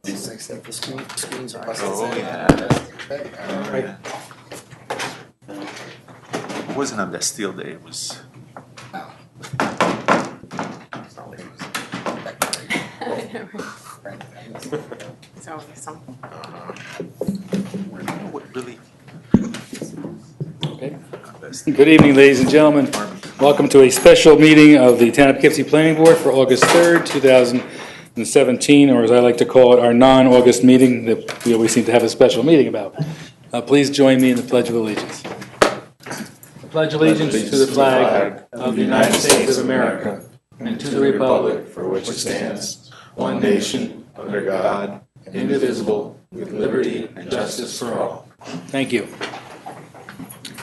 Except the screens are busted. Oh, yeah. Okay, all right. It wasn't on Bastille Day, it was. It's always something. What really? Okay. Good evening, ladies and gentlemen. Welcome to a special meeting of the Town of Poughkeepsie Planning Board for August 3rd, 2017, or as I like to call it, our non-August meeting that we always seem to have a special meeting about. Please join me in the Pledge of Allegiance. I pledge allegiance to the flag of the United States of America and to the republic for which it stands, one nation, under God, indivisible, with liberty and justice for all. Thank you.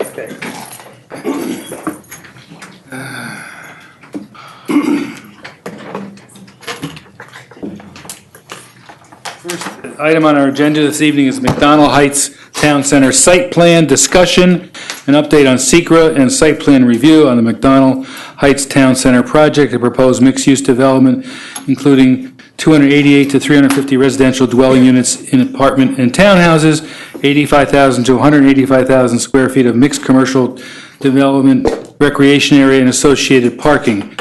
Okay. First item on our agenda this evening is McDonald Heights Town Center site plan discussion, an update on SECRA and site plan review on the McDonald Heights Town Center project, a proposed mixed-use development including 288 to 350 residential dwelling units in apartment and townhouses, 85,000 to 185,000 square feet of mixed commercial development, recreation area, and associated parking.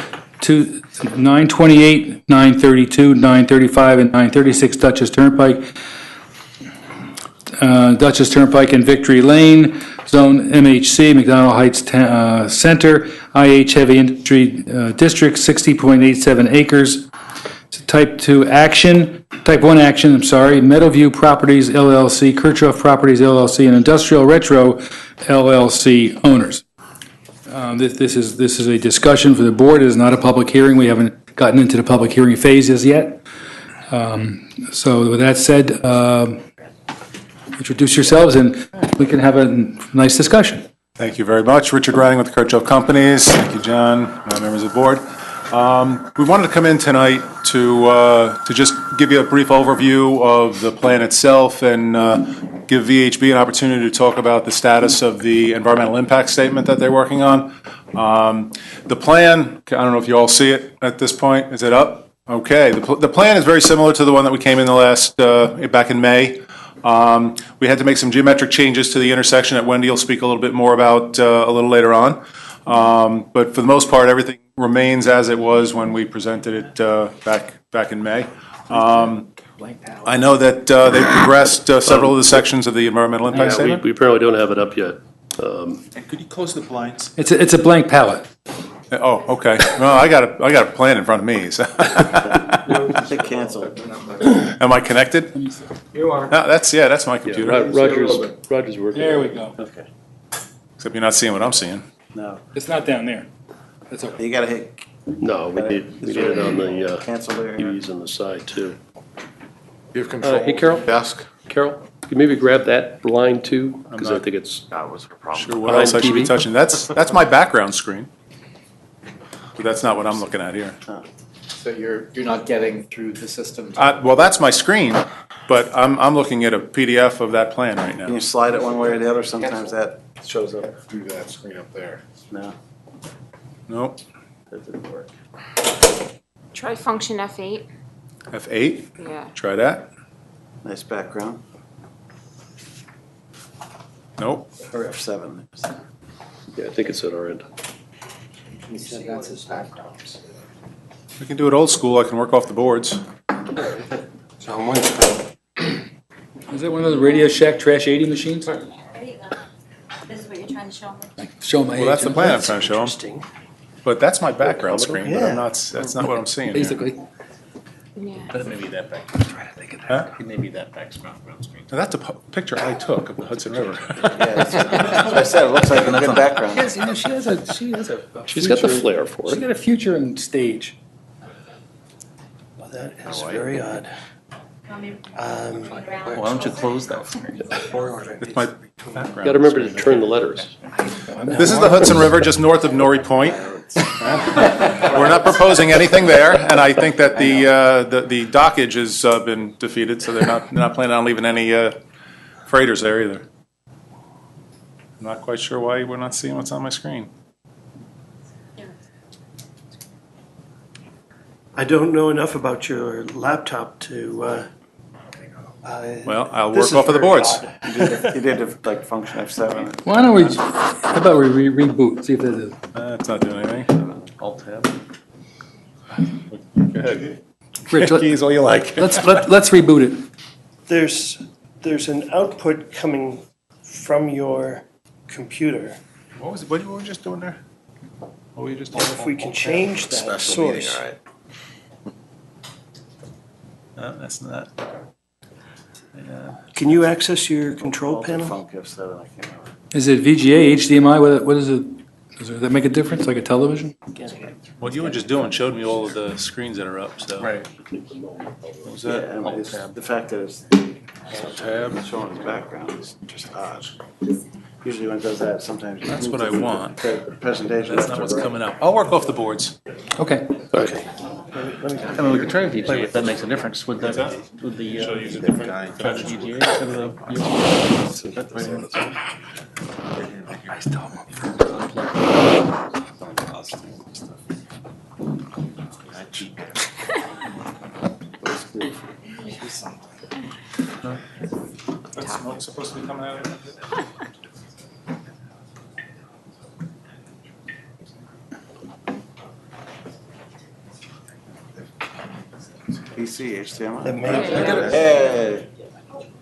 928, 932, 935, and 936 Dutchess Turnpike and Victory Lane, Zone MHC, McDonald Heights Center, IH Heavy Industry District, 60.87 acres. Type 1 action, Meadowview Properties LLC, Kirchhoff Properties LLC, and Industrial Retro LLC owners. This is a discussion for the board. It is not a public hearing. We haven't gotten into the public hearing phases yet. So with that said, introduce yourselves and we can have a nice discussion. Thank you very much. Richard Riding with the Kirchhoff Companies. Thank you, John, members of the board. We wanted to come in tonight to just give you a brief overview of the plan itself and give VHB an opportunity to talk about the status of the environmental impact statement that they're working on. The plan, I don't know if you all see it at this point. Is it up? Okay. The plan is very similar to the one that we came in the last, back in May. We had to make some geometric changes to the intersection that Wendy will speak a little bit more about a little later on. But for the most part, everything remains as it was when we presented it back in May. I know that they've progressed several of the sections of the environmental impact statement. We apparently don't have it up yet. And could you close the blinds? It's a blank palette. Oh, okay. Well, I got a plan in front of me. So. They canceled. Am I connected? You are. No, that's my computer. Roger's working. There we go. Okay. Except you're not seeing what I'm seeing. No. It's not down there. That's okay. You gotta hit No, we need it on the cancel there. TVs on the side too. You have control Hey, Carol? of the desk? Carol, can you maybe grab that blind too? Because I think it's, That was her problem. Sure, what else I should be TV? touching? That's my background screen. But that's not what I'm looking at here. So you're not getting through the system. Well, that's my screen, but I'm looking at a PDF of that plan right Can you now. slide it one way or the other? Sometimes that shows up. Through that screen up there. No, Nope. that didn't work. Try function F8. F8, Yeah. try that. Nice background. Nope. Or F7. yeah, I think it's at our end. He said that's his background. We can do it old school. I can work off the boards. So on one screen. Is that one of those Radio Shack Trash 80 machines? There you go. This is what you're trying to show me? Show my age. Well, that's the plan I'm trying to show them. Interesting. But that's my background screen, but Yeah. that's not what I'm seeing here. Basically. Yeah. But it may be that back. Huh? It may be that background screen. Now, that's a picture I took of the Hudson River. Yeah, that's what I said. It looks like a good background. Yes, you know, she has a She's got the future- flair for She's it. got a future in stage. Well, that is very odd. Why don't you close that screen? It's my background. Got to remember to turn the letters. This is the Hudson River, just north of Norrie Point. We're not proposing anything there, and I think that the dockage has been defeated, so they're not planning on leaving any freighters there either. I'm not quite sure why we're not seeing what's on my screen. I don't know enough about your laptop to, Well, I'll this work off is of the very boards. odd. You did like function F7. Why don't we, how about we reboot, see if that is. It's not doing anything. Alt-tab. Go ahead. Rich, Keys all you like. let's reboot it. There's an output coming from your computer. What were we just doing there? What were you just And if we can change that source. No, that's not. Can you access your control panel? Func F7, I can't remember. Is it VGA, HDMI, what is it? Does that make a difference, like a television? What you were just doing showed me all of the screens that are up, so. Right. What was Yeah, that? and it's the fact that it's Tab. showing the background is just odd. Usually when it does that, sometimes. you That's move what I the want. Presentation. That's left not or what's right. coming up. I'll work off the boards. Okay. Okay. I mean, we could try VGA if that makes a difference with the, with the, VGA instead of the. That's smoke supposed to be coming out of it? PC, HDMI. That may- Hey.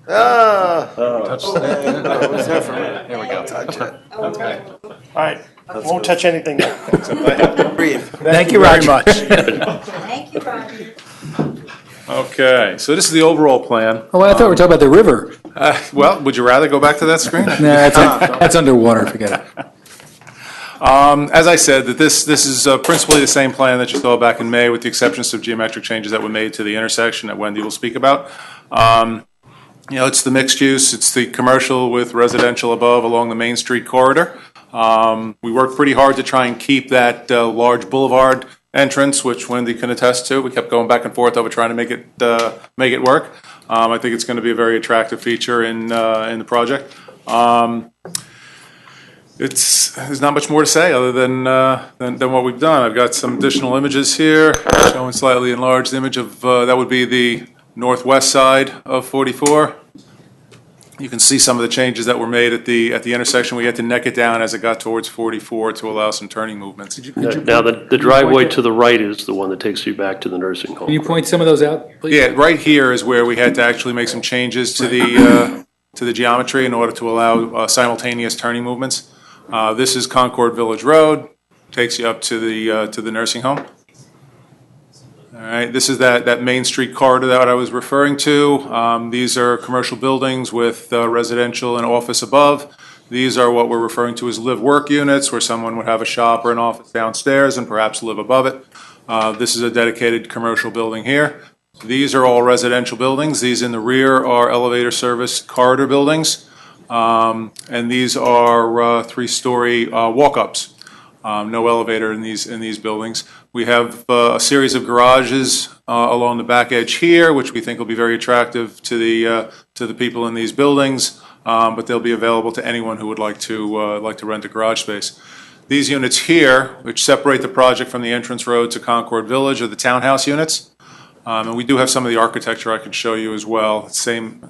Ah. What's that for me? Here we go. Touch it. Okay. All right, won't touch anything now. Breathe. Thank you very much. Thank you, Roger. Okay, so this is the overall plan. Oh, I thought we were talking about the river. Well, would you rather go back to that screen? Nah, that's underwater, forget it. As I said, that this is principally the same plan that you saw back in May, with the exception of some geometric changes that were made to the intersection that Wendy will speak about. You know, it's the mixed use, it's the commercial with residential above along the Main Street corridor. We worked pretty hard to try and keep that large boulevard entrance, which Wendy can attest to. We kept going back and forth over trying to make it work. I think it's going to be a very attractive feature in the project. There's not much more to say other than what we've done. I've got some additional images here showing slightly enlarged image of that would be the northwest side of 44. You can see some of the changes that were made at the intersection. We had to neck it down as it got towards 44 to allow some turning movements. Now, the driveway to the right is the one that takes you back to the nursing home. Can you point some of those out, please? Yeah, right here is where we had to actually make some changes to the geometry in order to allow simultaneous turning movements. This is Concord Village Road, takes you up to the nursing home. All right, this is that Main Street corridor that I was referring to. These are commercial buildings with residential and office above. These are what we're referring to as live-work units, where someone would have a shop or an office downstairs and perhaps live above it. This is a dedicated commercial building here. These are all residential buildings. These in the rear are elevator service corridor buildings. And these are three-story walk-ups. No elevator in these buildings. We have a series of garages along the back edge here, which we think will be very attractive to the people in these buildings, but they'll be available to anyone who would like to rent a garage space. These units here, which separate the project from the entrance road to Concord Village, are the townhouse units. And we do have some of the architecture I can show you as well. Same,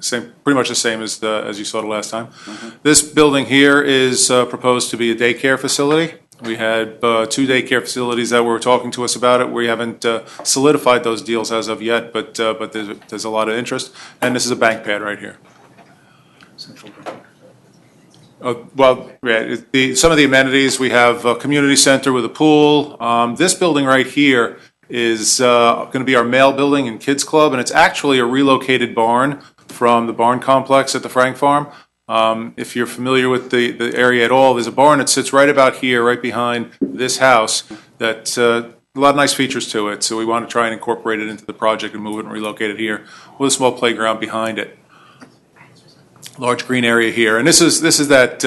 pretty much the same as you saw the last time. This building here is proposed to be a daycare facility. We had 2 daycare facilities that were talking to us about it. We haven't solidified those deals as of yet, but there's a lot of interest. And this is a bank pad right here. Well, yeah, some of the amenities, we have a community center with a pool. This building right here is going to be our mail building and kids club, and it's actually a relocated barn from the barn complex at the Frank Farm. If you're familiar with the area at all, there's a barn that sits right about here, right behind this house, that a lot of nice features to it. So we want to try and incorporate it into the project and move it and relocate it here with a small playground behind it. Large green area here, and this is that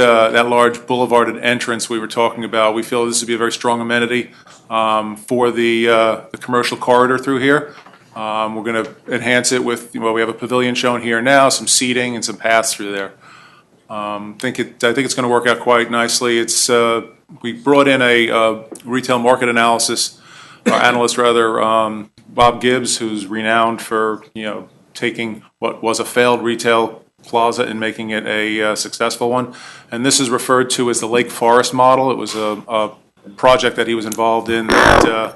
large boulevarded entrance we were talking about. We feel this would be a very strong amenity for the commercial corridor through here. We're going to enhance it with, well, we have a pavilion shown here now, some seating and some paths through there. I think it's going to work out quite nicely. It's we brought in a retail market analyst Bob Gibbs, who's renowned for, taking what was a failed retail plaza and making it a successful one. And this is referred to as the Lake Forest model. It was a project that he was involved in that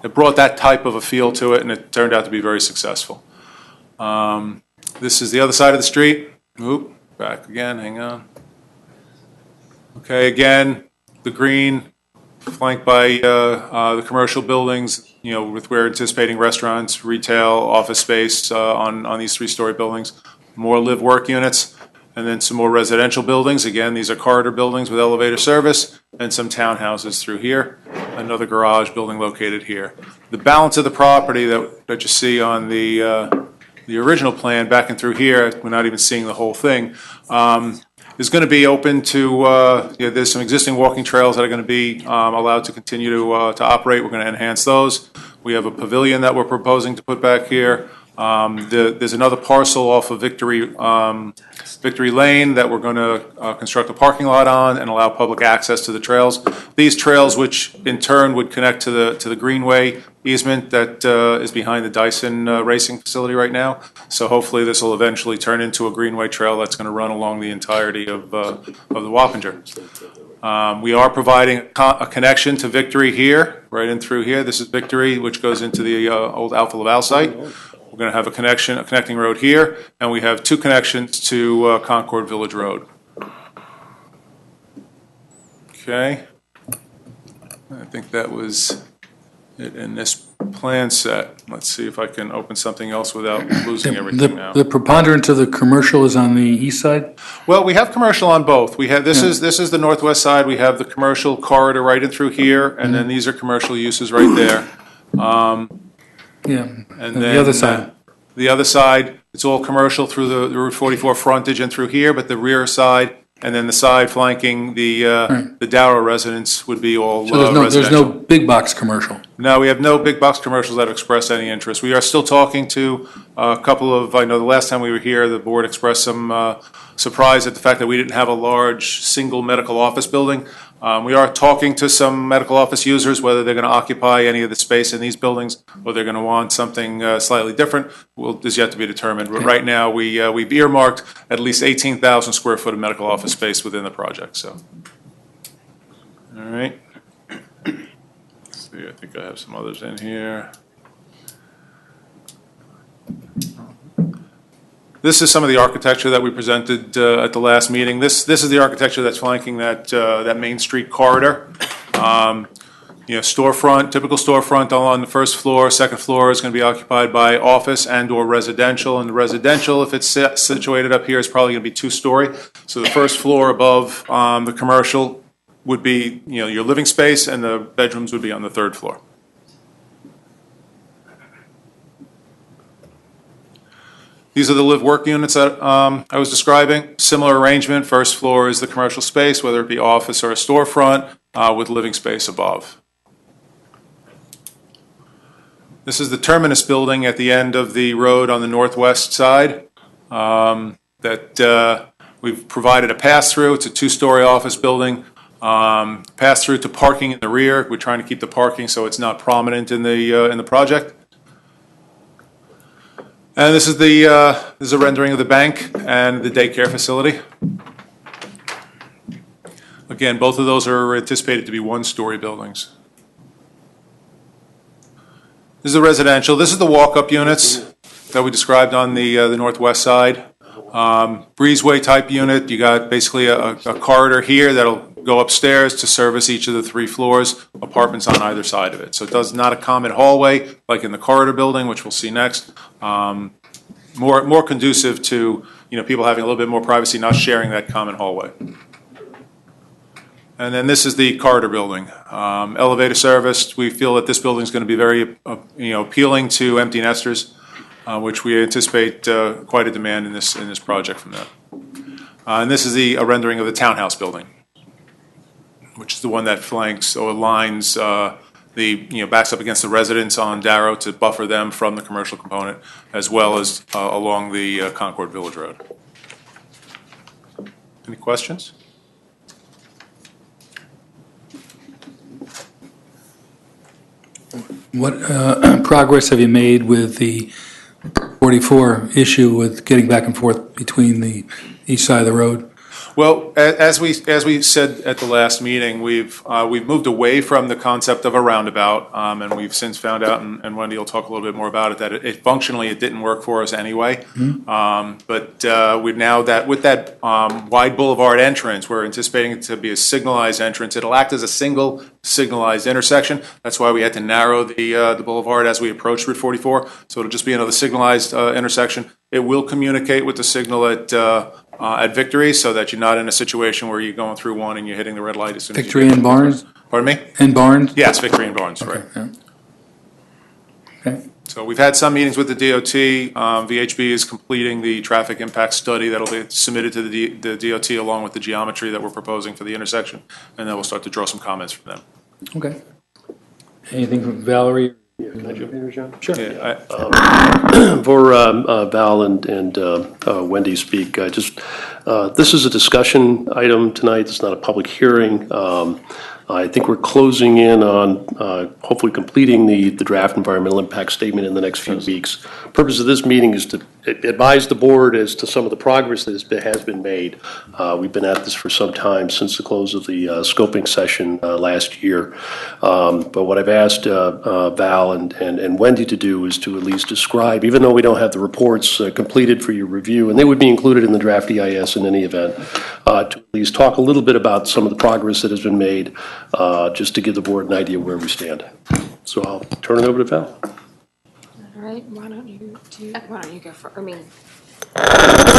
it brought that type of a feel to it, and it turned out to be very successful. This is the other side of the street. Oop, back again, hang on. Okay, again, the green flanked by the commercial buildings, with we're anticipating restaurants, retail, office space on these three-story buildings, more live-work units, and then some more residential buildings. Again, these are corridor buildings with elevator service, and some townhouses through here, another garage building located here. The balance of the property that you see on the original plan back and through here, we're not even seeing the whole thing, is going to be open to, there's some existing walking trails that are going to be allowed to continue to operate. We're going to enhance those. We have a pavilion that we're proposing to put back here. There's another parcel off of Victory Lane that we're going to construct a parking lot on and allow public access to the trails. These trails, which in turn would connect to the Greenway easement that is behind the Dyson racing facility right now. So hopefully this will eventually turn into a Greenway trail that's going to run along the entirety of the Wappinger. We are providing a connection to Victory here, right in through here. This is Victory, which goes into the old Alpha Laval site. We're going to have a connecting road here, and we have two connections to Concord Village Road. Okay. I think that was it in this plan set. Let's see if I can open something else without losing everything now. The preponderance of the commercial is on the east side? Well, we have commercial on both. We have this is the northwest side. We have the commercial corridor right in through here, and then these are commercial uses right there. Yeah, And the then other side. The other side, it's all commercial through the Route 44 frontage and through here, but the rear side and then the side flanking the Darrow residence would be all So there's residential. no big box commercial? No, we have no big box commercials that express any interest. We are still talking to a couple of, I know the last time we were here, the board expressed some surprise at the fact that we didn't have a large single medical office building. We are talking to some medical office users, whether they're going to occupy any of the space in these buildings or they're going to want something slightly different is yet to be determined. But right now, we've earmarked at least 18,000 square foot of medical office space within the project, so. All right. Let's see, I think I have some others in here. This is some of the architecture that we presented at the last meeting. This is the architecture that's flanking that Main Street corridor. Storefront, typical storefront on the first floor. Second floor is going to be occupied by office and/or residential. And the residential, if it's situated up here, is probably going to be two-story. So the first floor above the commercial would be your living space, and the bedrooms would be on the third floor. These are the live-work units that I was describing. Similar arrangement. First floor is the commercial space, whether it be office or a storefront, with living space above. This is the terminus building at the end of the road on the northwest side that we've provided a pass-through. It's a two-story office building. Pass-through to parking in the rear. We're trying to keep the parking so it's not prominent in the project. And this is a rendering of the bank and the daycare facility. Again, both of those are anticipated to be one-story buildings. This is the residential. This is the walk-up units that we described on the northwest side. Breezeway type unit. You got basically a corridor here that'll go upstairs to service each of the three floors, apartments on either side of it. So it does not a common hallway like in the corridor building, which we'll see next. More conducive to people having a little bit more privacy, not sharing that common hallway. And then this is the corridor building, elevator serviced. We feel that this building is going to be very appealing to empty nesters, which we anticipate quite a demand in this project from that. And this is a rendering of the townhouse building, which is the one that flanks or lines backs up against the residents on Darrow to buffer them from the commercial component, as well as along the Concord Village Road. Any questions? What progress have you made with the 44 issue with getting back and forth between the east side of the road? Well, as we said at the last meeting, we've moved away from the concept of a roundabout, and we've since found out, and Wendy will talk a little bit more about it, that it functionally it didn't work for us anyway. But we've now with that wide boulevard entrance, we're anticipating it to be a signalized entrance. It'll act as a single signalized intersection. That's why we had to narrow the boulevard as we approach Route 44. So it'll just be another signalized intersection. It will communicate with the signal at Victory, so that you're not in a situation where you're going through one and you're hitting the red light as soon as you Victory get and Barnes? Pardon me? And Barnes? Yes, Victory and Barnes, right. Yeah. Okay. So we've had some meetings with the DOT. VHB is completing the traffic impact study that'll be submitted to the DOT along with the geometry that we're proposing for the intersection, and then we'll start to draw some comments from them. Okay. Anything from Valerie? Can I jump in here, John? Sure. Yeah, For Val and Wendy speak, this is a discussion item tonight. It's not a public hearing. I think we're closing in on hopefully completing the draft environmental impact statement in the next few weeks. Purpose of this meeting is to advise the board as to some of the progress that has been made. We've been at this for some time, since the close of the scoping session last year. But what I've asked Val and Wendy to do is to at least describe, even though we don't have the reports completed for your review, and they would be included in the draft EIS in any event, to at least talk a little bit about some of the progress that has been made, just to give the board an idea where we stand. So I'll turn it over to Val. All right, why don't you go for,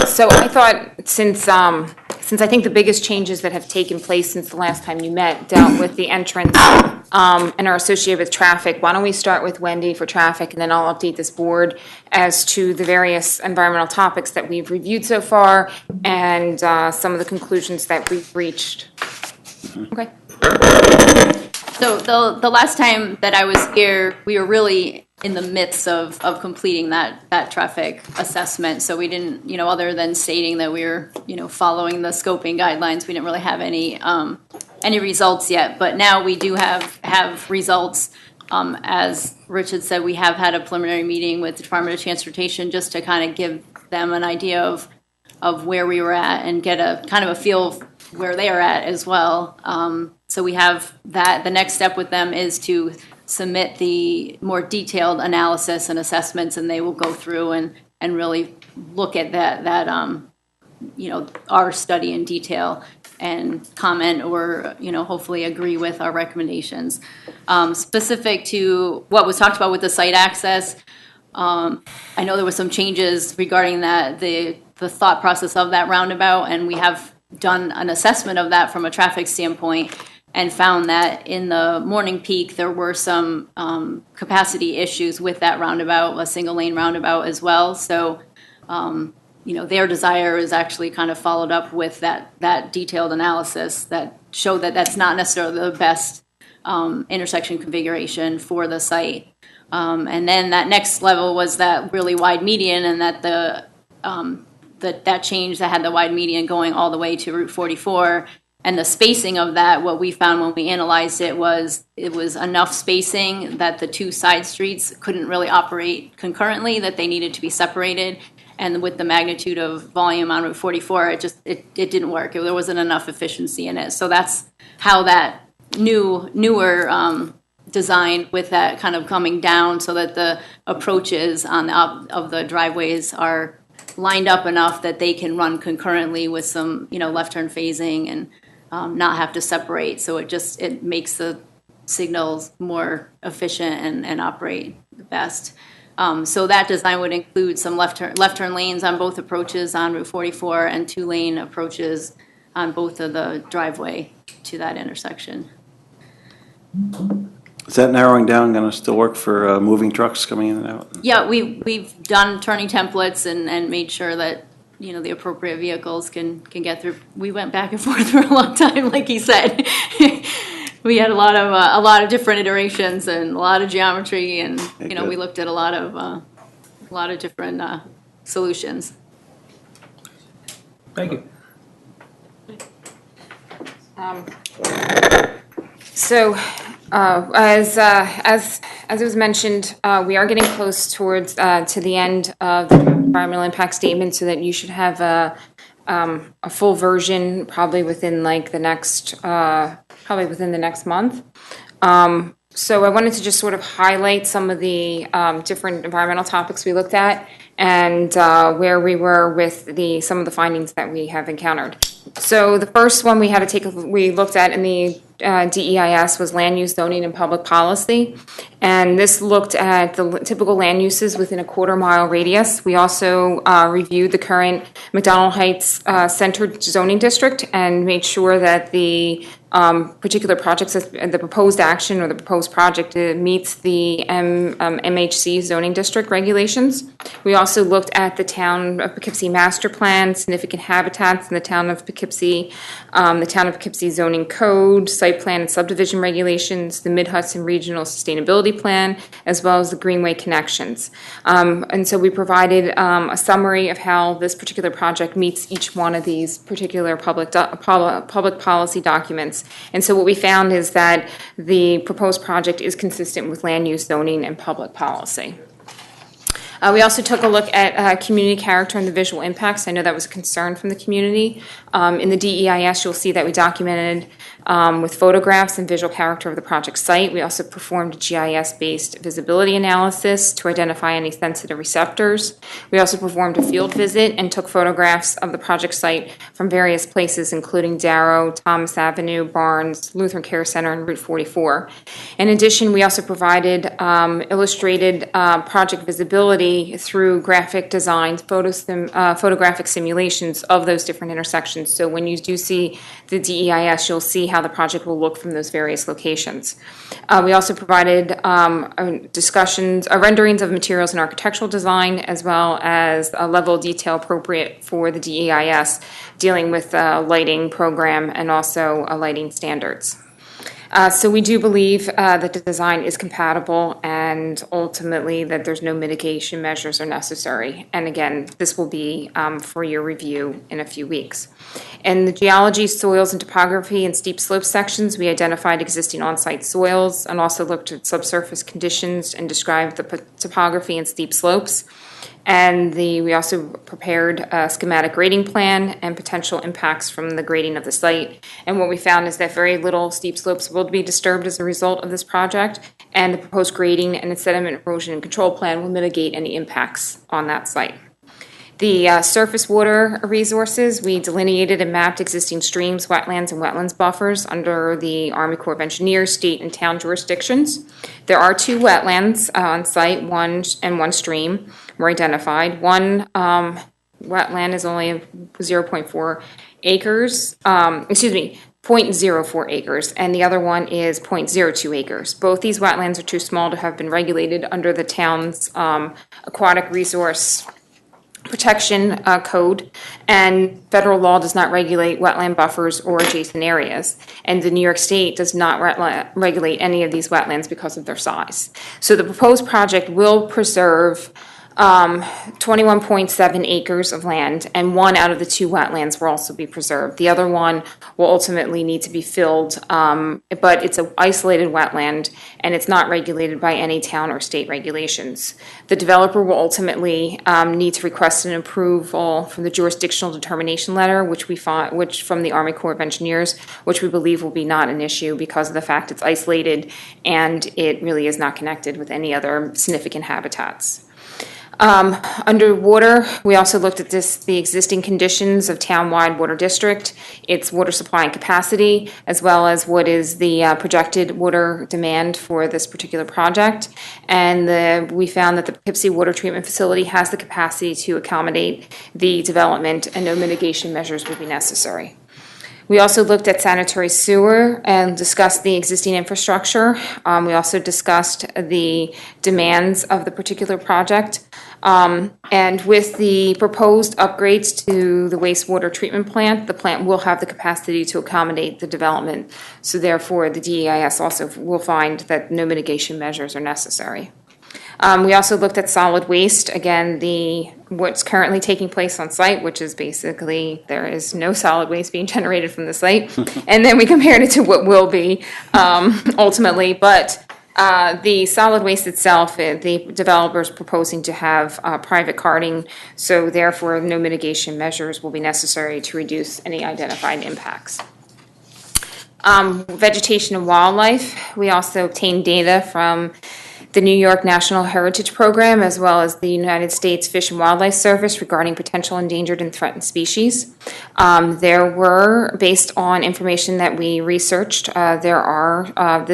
so I thought since I think the biggest changes that have taken place since the last time you met dealt with the entrance and are associated with traffic, why don't we start with Wendy for traffic, and then I'll update this board as to the various environmental topics that we've reviewed so far and some of the conclusions that we've reached. Okay. So the last time that I was here, we were really in the midst of completing that traffic assessment. So we didn't, other than stating that we were, following the scoping guidelines, we didn't really have any results yet. But now we do have results. As Richard said, we have had a preliminary meeting with the Department of Transportation just to kind of give them an idea of where we were at and get a kind of a feel of where they are at as well. So we have that. The next step with them is to submit the more detailed analysis and assessments, and they will go through and really look at that our study in detail and comment or, hopefully agree with our recommendations. Specific to what was talked about with the site access, I know there were some changes regarding that, the thought process of that roundabout, and we have done an assessment of that from a traffic standpoint and found that in the morning peak there were some capacity issues with that roundabout, a single lane roundabout as well. So, their desire is actually kind of followed up with that detailed analysis that showed that that's not necessarily the best intersection configuration for the site. And then that next level was that really wide median, and that that change that had the wide median going all the way to Route 44. And the spacing of that, what we found when we analyzed it was enough spacing that the two side streets couldn't really operate concurrently, that they needed to be separated. And with the magnitude of volume on Route 44, it didn't work. There wasn't enough efficiency in it. So that's how that newer design with that kind of coming down, so that the approaches on the of the driveways are lined up enough that they can run concurrently with some left turn phasing and not have to separate. So it makes the signals more efficient and operate the best. So that design would include some left turn lanes on both approaches on Route 44 and 2-lane approaches on both of the driveway to that intersection. Is that narrowing down going to still work for moving trucks coming in and out? Yeah, we've done turning templates and made sure that the appropriate vehicles can get through. We went back and forth for a long time, like he said. We had a lot of different iterations and a lot of geometry, and we looked at a lot of different solutions. Thank you. So As it was mentioned, we are getting close towards, to the end of the environmental impact statement, so that you should have a full version probably within like the next, month. So I wanted to just sort of highlight some of the different environmental topics we looked at and where we were with some of the findings that we have encountered. So the first one we looked at in the DEIS was land use, zoning, and public policy. And this looked at the typical land uses within a quarter-mile radius. We also reviewed the current McDonald Heights centered zoning district and made sure that the particular projects, the proposed action or the proposed project meets the MHC zoning district regulations. We also looked at the town of Poughkeepsie master plan, significant habitats in the town of Poughkeepsie, zoning code, site plan and subdivision regulations, the Mid-Hudson Regional Sustainability Plan, as well as the Greenway connections. And so we provided a summary of how this particular project meets each one of these particular public policy documents. And so what we found is that the proposed project is consistent with land use, zoning, and public policy. We also took a look at community character and the visual impacts. I know that was a concern from the community. In the DEIS, you'll see that we documented with photographs and visual character of the project site. We also performed a GIS-based visibility analysis to identify any sensitive receptors. We also performed a field visit and took photographs of the project site from various places, including Darrow, Thomas Avenue, Barnes, Lutheran Care Center, and Route 44. In addition, we also provided illustrated project visibility through graphic designs, photographic simulations of those different intersections. So when you do see the DEIS, you'll see how the project will look from those various locations. We also provided renderings of materials and architectural design, as well as a level of detail appropriate for the DEIS, dealing with lighting program and also lighting standards. So we do believe that the design is compatible and ultimately that there's no mitigation measures are necessary. And again, this will be for your review in a few weeks. In the geology, soils, and topography and steep slope sections, we identified existing on-site soils and also looked at subsurface conditions and described the topography and steep slopes. And we also prepared a schematic grading plan and potential impacts from the grading of the site. And what we found is that very little steep slopes will be disturbed as a result of this project, and the proposed grading and sediment erosion and control plan will mitigate any impacts on that site. The surface water resources, we delineated and mapped existing streams, wetlands, and wetlands buffers under the Army Corps of Engineers, state and town jurisdictions. There are 2 wetlands on site, one stream were identified. One wetland is only 0.4 acres, 0.04 acres, and the other one is 0.02 acres. Both these wetlands are too small to have been regulated under the town's aquatic resource protection code, and federal law does not regulate wetland buffers or adjacent areas, and the New York State does not regulate any of these wetlands because of their size. So the proposed project will preserve 21.7 acres of land, and 1 out of the 2 wetlands will also be preserved. The other one will ultimately need to be filled, but it's an isolated wetland, and it's not regulated by any town or state regulations. The developer will ultimately need to request an approval from the jurisdictional determination letter, which from the Army Corps of Engineers, which we believe will be not an issue because of the fact it's isolated and it really is not connected with any other significant habitats. Underwater, we also looked at the existing conditions of town-wide water district, its water supply and capacity, as well as what is the projected water demand for this particular project. And we found that the Poughkeepsie Water Treatment Facility has the capacity to accommodate the development, and no mitigation measures will be necessary. We also looked at sanitary sewer and discussed the existing infrastructure. We also discussed the demands of the particular project. And with the proposed upgrades to the wastewater treatment plant, the plant will have the capacity to accommodate the development. So therefore, the DEIS also will find that no mitigation measures are necessary. We also looked at solid waste. Again, the what's currently taking place on site, which is basically there is no solid waste being generated from the site. And then we compared it to what will be ultimately. But the solid waste itself, the developer's proposing to have private carting, so therefore no mitigation measures will be necessary to reduce any identified impacts. Vegetation and wildlife, we also obtained data from the New York National Heritage Program, as well as the United States Fish and Wildlife Service regarding potential endangered and threatened species. There were, based on information that we researched, there are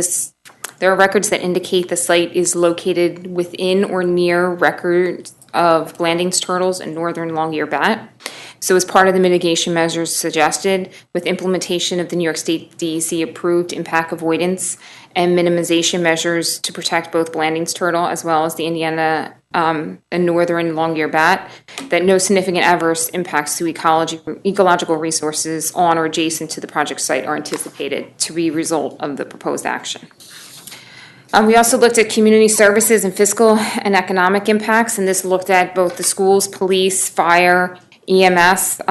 records that indicate the site is located within or near records of Blanding's turtles and northern long-eared bat. So as part of the mitigation measures suggested, with implementation of the New York State DEC approved impact avoidance and minimization measures to protect both Blanding's turtle as well as the Indiana and northern long-eared bat, that no significant adverse impacts to ecological resources on or adjacent to the project site are anticipated to be a result of the proposed action. We also looked at community services and fiscal and economic impacts, and this looked at both the schools, police, fire, EMS,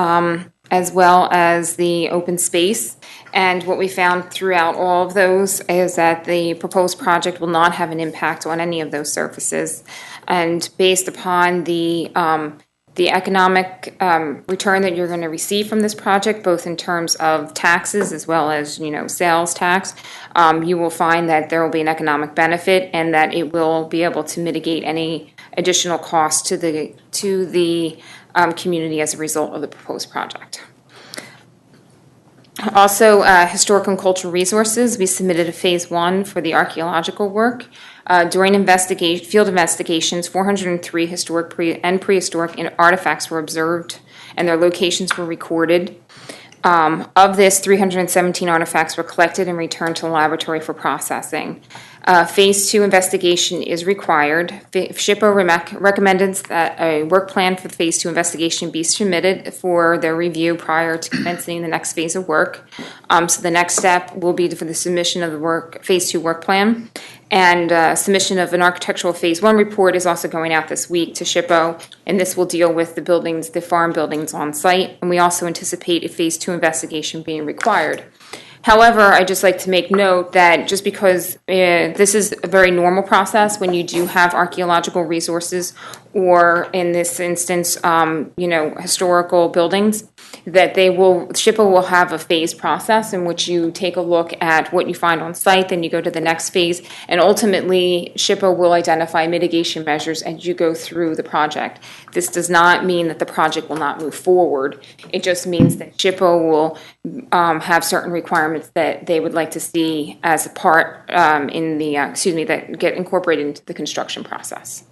as well as the open space. And what we found throughout all of those is that the proposed project will not have an impact on any of those services. And based upon the economic return that you're going to receive from this project, both in terms of taxes as well as, sales tax, you will find that there will be an economic benefit and that it will be able to mitigate any additional costs to the community as a result of the proposed project. Also, historical and cultural resources, we submitted a phase 1 for the archaeological work. During field investigations, 403 historic and prehistoric artifacts were observed and their locations were recorded. Of this, 317 artifacts were collected and returned to the laboratory for processing. Phase 2 investigation is required. SHPO recommended that a work plan for the Phase 2 investigation be submitted for their review prior to commencing the next phase of work. So the next step will be for the submission of the Phase 2 work plan. And submission of an architectural Phase 1 report is also going out this week to SHPO, and this will deal with the buildings, the farm buildings on site. And we also anticipate a Phase 2 investigation being required. However, I'd just like to make note that just because this is a very normal process when you do have archaeological resources or in this instance, historical buildings, that SHPO will have a phase process in which you take a look at what you find on site, then you go to the next phase, and ultimately SHPO will identify mitigation measures as you go through the project. This does not mean that the project will not move forward. It just means that SHPO will have certain requirements that they would like to see as a part that get incorporated into the construction process.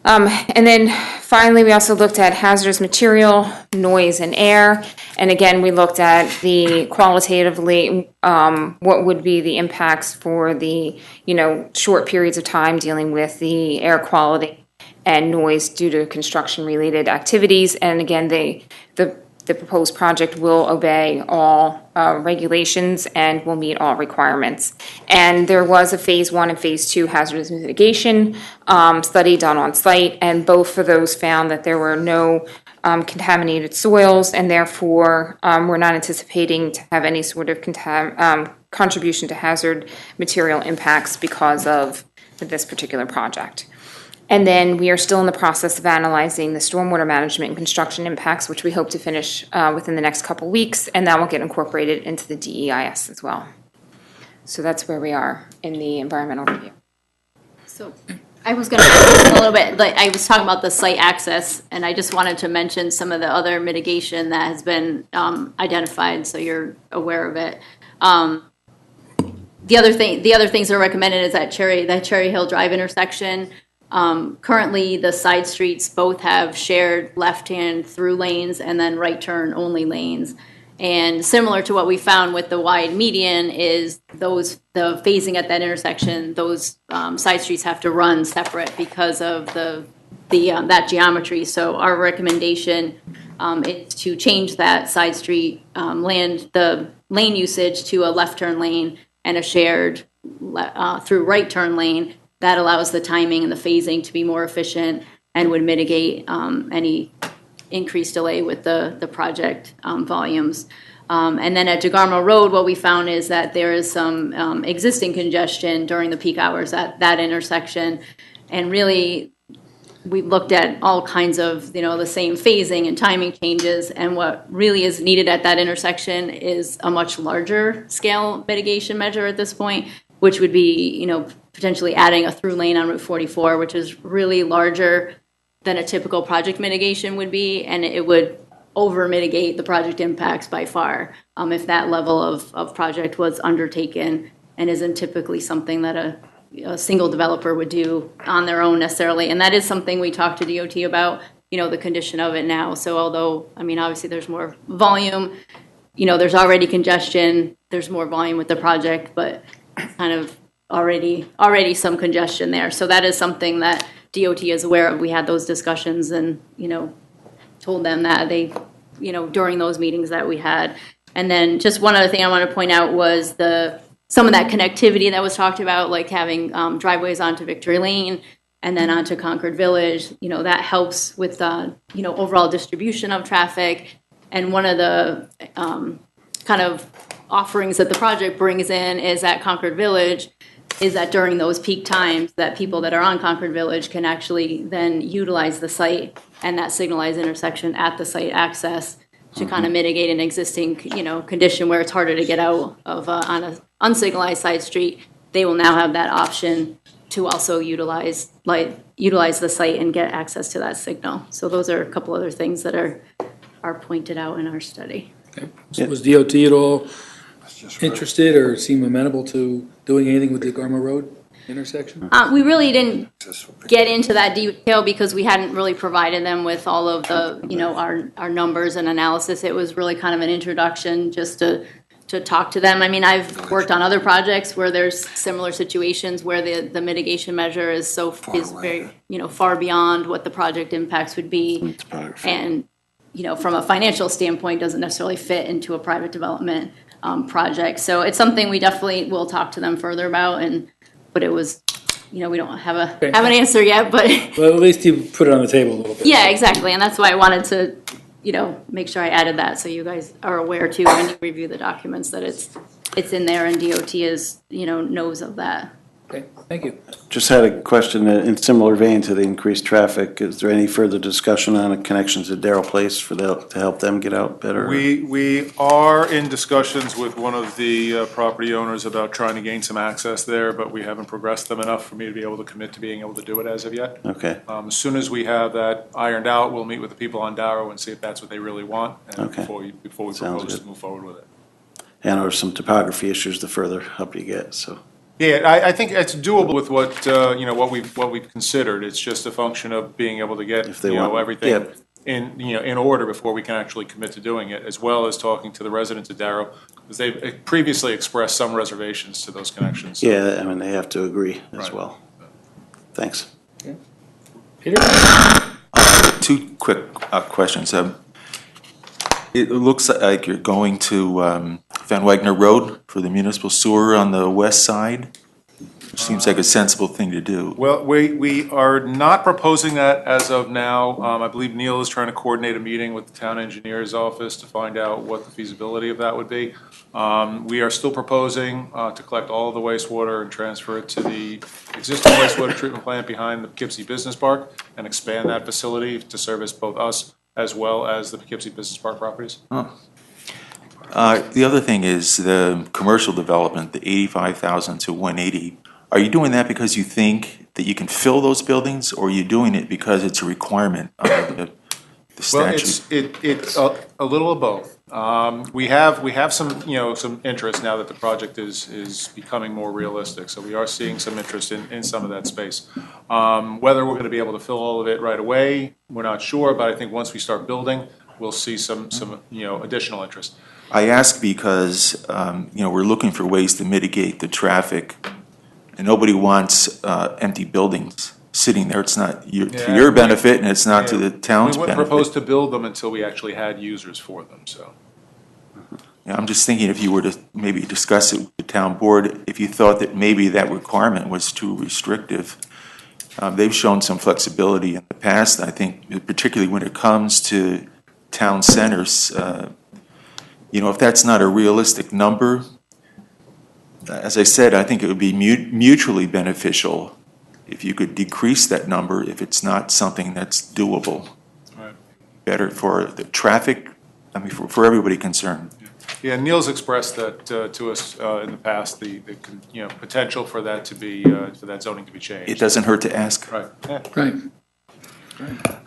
And then finally, we also looked at hazardous material, noise, and air. And again, we looked at the qualitatively, what would be the impacts for the, short periods of time dealing with the air quality and noise due to construction-related activities. And again, the proposed project will obey all regulations and will meet all requirements. And there was a Phase 1 and Phase 2 hazardous mitigation study done on site, and both of those found that there were no contaminated soils, and therefore we're not anticipating to have any sort of contribution to hazard material impacts because of this particular project. And then we are still in the process of analyzing the stormwater management and construction impacts, which we hope to finish within the next couple weeks, and that will get incorporated into the DEIS as well. So that's where we are in the environmental review. So I was going to ask a little bit, I was talking about the site access, and I just wanted to mention some of the other mitigation that has been identified, so you're aware of it. The other things that are recommended is that Cherry Hill Drive intersection. Currently, the side streets both have shared left-hand through lanes and then right turn only lanes. And similar to what we found with the wide median is the phasing at that intersection, those side streets have to run separate because of that geometry. So our recommendation is to change that side street the lane usage to a left turn lane and a shared through right turn lane. That allows the timing and the phasing to be more efficient. and would mitigate any increased delay with the project volumes. And then at DeGarmo Road, what we found is that there is some existing congestion during the peak hours at that intersection. And really, we looked at all kinds of, the same phasing and timing changes. And what really is needed at that intersection is a much larger scale mitigation measure at this point, which would be, potentially adding a through lane on Route 44, which is really larger than a typical project mitigation would be. And it would over mitigate the project impacts by far if that level of project was undertaken, and isn't typically something that a single developer would do on their own necessarily. And that is something we talked to DOT about, the condition of it now. So although, obviously there's more volume, there's already congestion, there's more volume with the project, but kind of already some congestion there. So that is something that DOT is aware of. We had those discussions and, told them that they, during those meetings that we had. And then just one other thing I want to point out was some of that connectivity that was talked about, like having driveways onto Victory Lane and then onto Concord Village. That helps with overall distribution of traffic. And one of the kind of offerings that the project brings in is at Concord Village is that during those peak times that people that are on Concord Village can actually then utilize the site and that signalized intersection at the site access to kind of mitigate an existing, condition where it's harder to get out of on an unsignalized side street. They will now have that option to also utilize the site and get access to that signal. So those are a couple other things that are pointed out in our study. Okay. So was DOT at all interested or seem amenable to doing anything with the Garmo Road intersection? We really didn't get into that detail because we hadn't really provided them with all of the, our numbers and analysis. It was really kind of an introduction just to talk to them. I've worked on other projects where there's similar situations where the mitigation measure is very, far beyond what the project impacts would be. And, from a financial standpoint, doesn't necessarily fit into a private development project. So it's something we definitely will talk to them further about. But it was, we don't have an answer yet. But well, at least you put it on the table a little bit. Yeah, exactly, and that's why I wanted to, make sure I added that so you guys are aware too when you review the documents that it's in there and DOT is knows of that. Okay, thank you. Just had a question in similar vein to the increased traffic. Is there any further discussion on a connection to Darrell Place to help them get out better? We are in discussions with one of the property owners about trying to gain some access there, but we haven't progressed them enough for me to be able to commit to being able to do it as of yet. Okay. As soon as we have that ironed out, we'll meet with the people on Darrow and see if that's what they really want, and Okay. before we Sounds propose good. to move forward with it. And or some topography issues the further up you get, so. Yeah, I think it's doable with what we've considered. It's just a function of being able to get, If they want- everything yeah. in order before we can actually commit to doing it, as well as talking to the residents of Darrow, because they've previously expressed some reservations to those connections. Yeah, they have to agree as Right. well. Thanks. Peter? Two quick questions. It looks like you're going to Van Wagner Road for the municipal sewer on the west side, which seems like a sensible thing to do. Well, we are not proposing that as of now. I believe Neil is trying to coordinate a meeting with the town engineer's office to find out what the feasibility of that would be. We are still proposing to collect all of the wastewater and transfer it to the existing wastewater treatment plant behind the Poughkeepsie Business Park and expand that facility to service both us as well as the Poughkeepsie Business Park properties. The other thing is the commercial development, the 85,000 to 180. Are you doing that because you think that you can fill those buildings, or are you doing it because it's a requirement of the statute? Well, it's a little of both. We have some interest now that the project is becoming more realistic. So we are seeing some interest in some of that space. Whether we're going to be able to fill all of it right away, we're not sure. But I think once we start building, we'll see some additional interest. I ask because we're looking for ways to mitigate the traffic, and nobody wants empty buildings sitting there. It's not to your benefit, and it's not to the town's benefit. We wouldn't propose to build them until we actually had users for them. So. Yeah, I'm just thinking if you were to maybe discuss it with the town board, if you thought that maybe that requirement was too restrictive, They've shown some flexibility in the past. I think particularly when it comes to town centers, if that's not a realistic number, as I said, I think it would be mutually beneficial if you could decrease that number if it's not something that's doable. Right. Better for the traffic, for everybody concerned. Yeah, Neil's expressed that to us in the past, the potential for that to be, for that zoning to be changed. It doesn't hurt to ask. Right. Yeah. Right.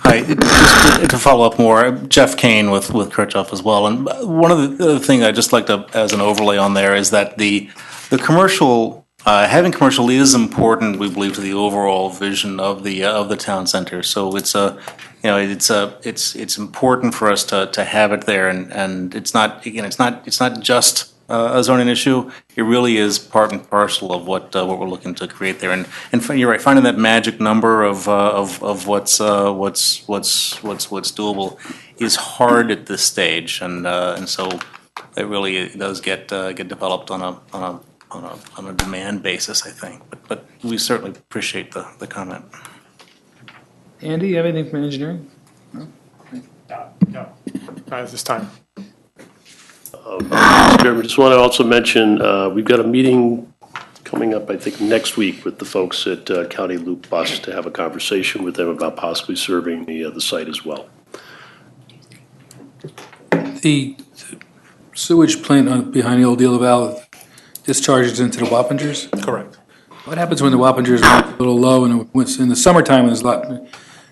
Hi, just to follow up more, Jeff Kane with Kirchhoff as well. And one of the other thing I'd just like to, as an overlay on there, is that the commercial, having commercial is important, we believe, to the overall vision of the town center. So it's it's important for us to have it there, and it's not just a zoning issue. It really is part and parcel of what we're looking to create there. And you're right, finding that magic number of what's doable is hard at this stage, and so it really does get developed on a demand basis, I think. But we certainly appreciate the comment. Andy, you have anything from engineering? No, not at this time. Mr. Chairman, just want to also mention, we've got a meeting coming up, I think, next week with the folks at County Loop Bus to have a conversation with them about possibly serving the site as well. The sewage plant behind the old Deal Valve discharges into the Wappingers? Correct. What happens when the Wappingers are a little low and it's in the summertime when there's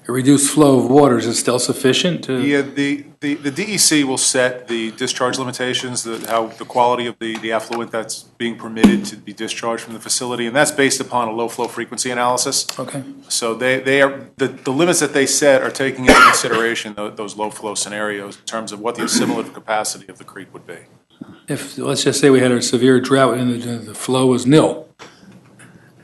a reduced flow of water? Is it still sufficient to? Yeah, the DEC will set the discharge limitations, the quality of the effluent that's being permitted to be discharged from the facility, and that's based upon a low flow frequency analysis. Okay. So they are, the limits that they set are taking into consideration those low flow scenarios in terms of what the assimilative capacity of the creek would be. If, let's just say we had a severe drought and the flow was nil.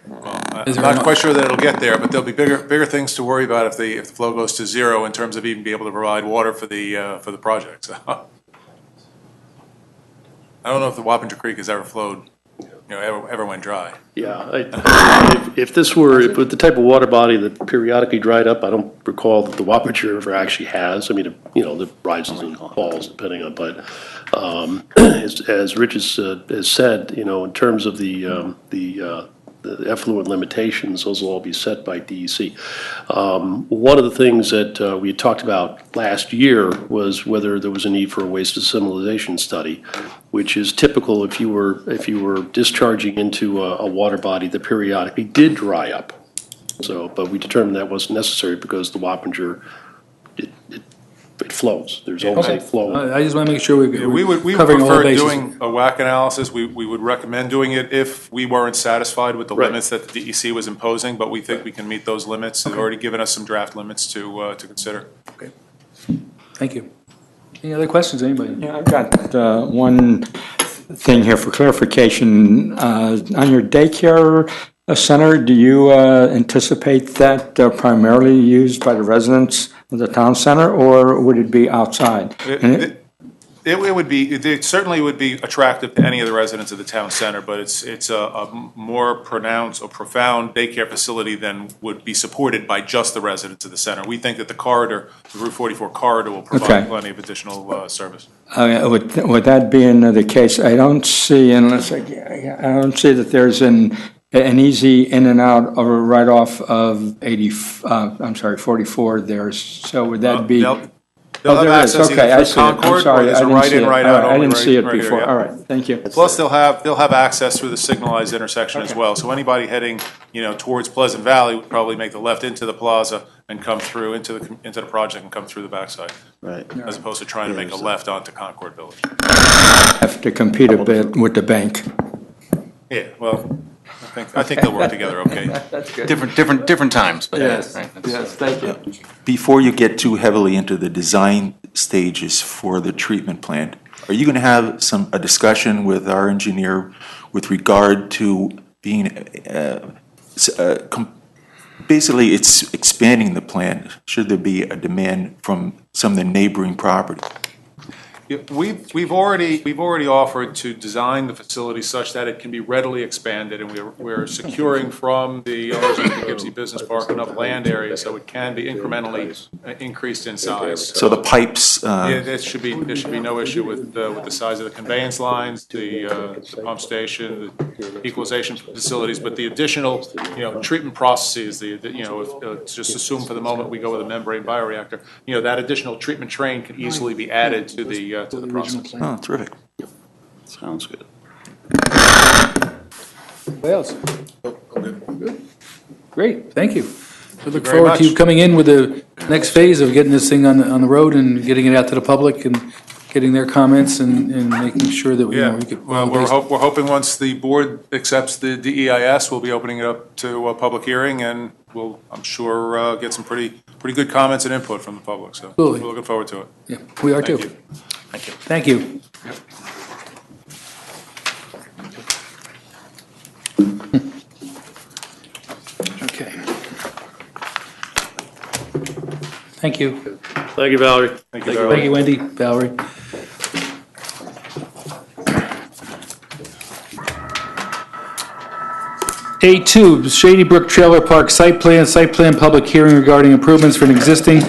I'm not quite sure that it'll get there, but there'll be bigger things to worry about if the flow goes to zero in terms of even be able to provide water for the project. So, I don't know if the Wappinger Creek has ever flowed, ever went dry. Yeah, if with the type of water body that periodically dried up, I don't recall that the Wappinger River actually has. I mean, it rises and falls depending on, but as Rich has said, in terms of the effluent limitations, those will all be set by DEC. One of the things that we had talked about last year was whether there was a need for a waste assimilation study, which is typical if you were discharging into a water body that periodically did dry up. So, but we determined that wasn't necessary because the Wappinger, it flows. There's always a flow. I just want to make sure we would prefer doing a WAC analysis. We would recommend doing it if we weren't satisfied with the limits that the DEC was imposing, but we think we can meet those limits. They've already given us some draft limits to consider. Okay. Thank you. Any other questions, anybody? Yeah, I've got one thing here for clarification. On your daycare center, do you anticipate that primarily used by the residents of the town center, or would it be outside? It certainly would be attractive to any of the residents of the town center, but it's a more pronounced or profound daycare facility than would be supported by just the residents of the center. We think that the corridor, the Route 44 corridor, will provide plenty of additional service. Would that be the case? I don't see, I don't see that there's an easy in and out or right off of 44 there. So would that be? They'll have access either through Concord or there's a right-in, right-out. I didn't see it before. Here, All right, thank you. Plus, they'll have access through the signalized intersection as well. So anybody heading, towards Pleasant Valley would probably make the left into the plaza and come through into the project and come through the backside. Right. As opposed to trying to make a left onto Concord Village. Have to compete a bit with the bank. Yeah, well, I think they'll work together okay. That's good. Different times, but Yes, right, yes, thank you. Before you get too heavily into the design stages for the treatment plant, are you going to have a discussion with our engineer with regard to being, basically it's expanding the plant, should there be a demand from some of the neighboring property? Yeah, we've already offered to design the facility such that it can be readily expanded, and we're securing from the owners of the Poughkeepsie Business Park enough land area so it can be incrementally increased in size. So the pipes, Yeah, there should be no issue with the size of the conveyance lines, the pump station, the equalization facilities, but the additional, treatment processes, if just assume for the moment we go with a membrane bioreactor, that additional treatment train can easily be added to the process. oh, terrific. Sounds good. What else? Great, thank you. We look very forward to you much. coming in with the next phase of getting this thing on the road and getting it out to the public and getting their comments and making sure that we could. Well, we're hoping once the board accepts the DEIS, we'll be opening it up to a public hearing, and we'll, I'm sure, get some pretty good comments and input from the public, so Absolutely. we're looking forward to it. Yeah, we are too. Thank you. Thank you. Okay. Thank you. Thank you, Valerie. Thank you, Thank you, Wendy, Valerie. A2, Shady Brook Trailer Park Site Plan public hearing regarding improvements for an existing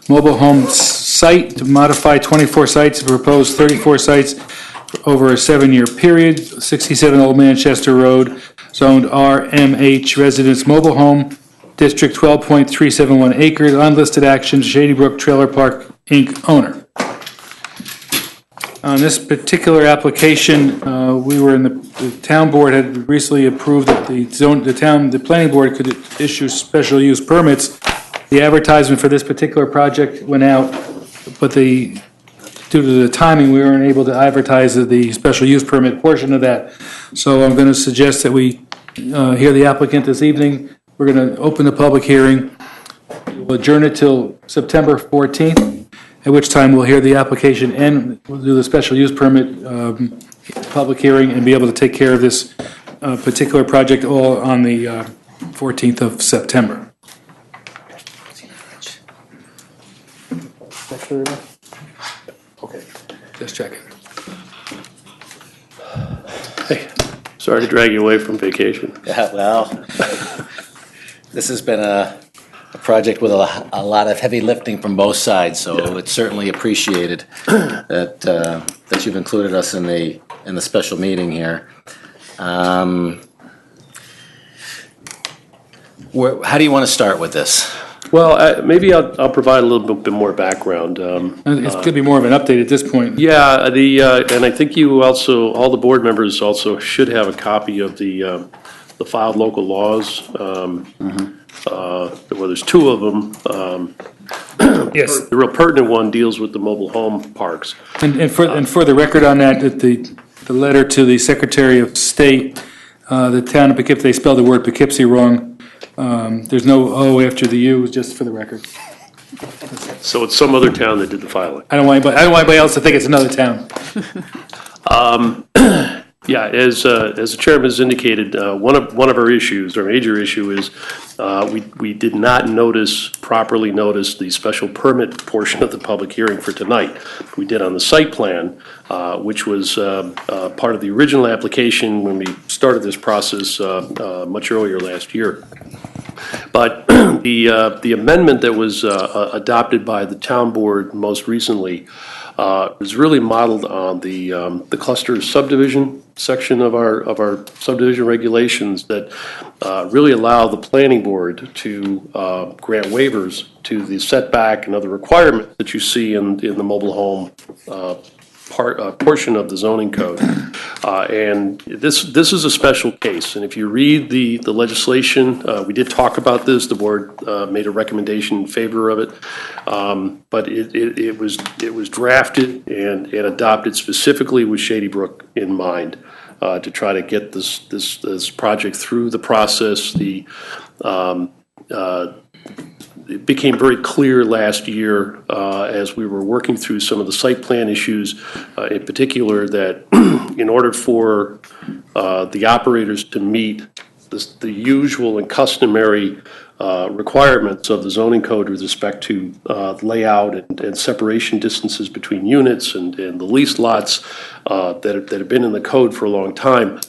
mobile home site to modify 24 sites to propose 34 sites over a 7-year period, 67 Old Manchester Road, zoned RMH Residence Mobile Home, District 12.371 acres, unlisted actions, Shady Brook Trailer Park, Inc., owner. On this particular application, the town board had recently approved that the planning board could issue special use permits. The advertisement for this particular project went out, but due to the timing, we weren't able to advertise the special use permit portion of that. So I'm going to suggest that we hear the applicant this evening. We're going to open the public hearing. We'll adjourn it till September 14th, at which time we'll hear the application and we'll do the special use permit public hearing and be able to take care of this particular project all on the 14th of September. Okay, just checking. Hey, sorry to drag you away from vacation. Yeah, well, this has been a project with a lot of heavy lifting from both sides, so it's certainly appreciated that you've included us in the special meeting here. How do you want to start with this? Well, maybe I'll provide a little bit more background. It's going to be more of an update at this point. Yeah, and I think you also, all the board members also should have a copy of the filed local laws. Well, there's two of them. Yes. The real pertinent one deals with the mobile home parks. And for the record on that, the letter to the Secretary of State, the town of Poughkeepsie, they spelled the word Poughkeepsie wrong. There's no O after the U, just for the record. So it's some other town that did the filing. I don't want anybody else to think it's another town. Yeah, as the chairman has indicated, one of our issues, our major issue is we did not properly notice the special permit portion of the public hearing for tonight. We did on the site plan, which was part of the original application when we started this process much earlier last year. But the amendment that was adopted by the town board most recently was really modeled on the cluster subdivision section of our subdivision regulations that really allow the planning board to grant waivers to the setback and other requirements that you see in the mobile home portion of the zoning code. And this is a special case, and if you read the legislation, we did talk about this, the board made a recommendation in favor of it, but it was drafted and adopted specifically with Shady Brook in mind, to try to get this project through the process. It became very clear last year as we were working through some of the site plan issues, in particular, that in order for the operators to meet the usual and customary requirements of the zoning code with respect to layout and separation distances between units and the leased lots that have been in the code for a long time,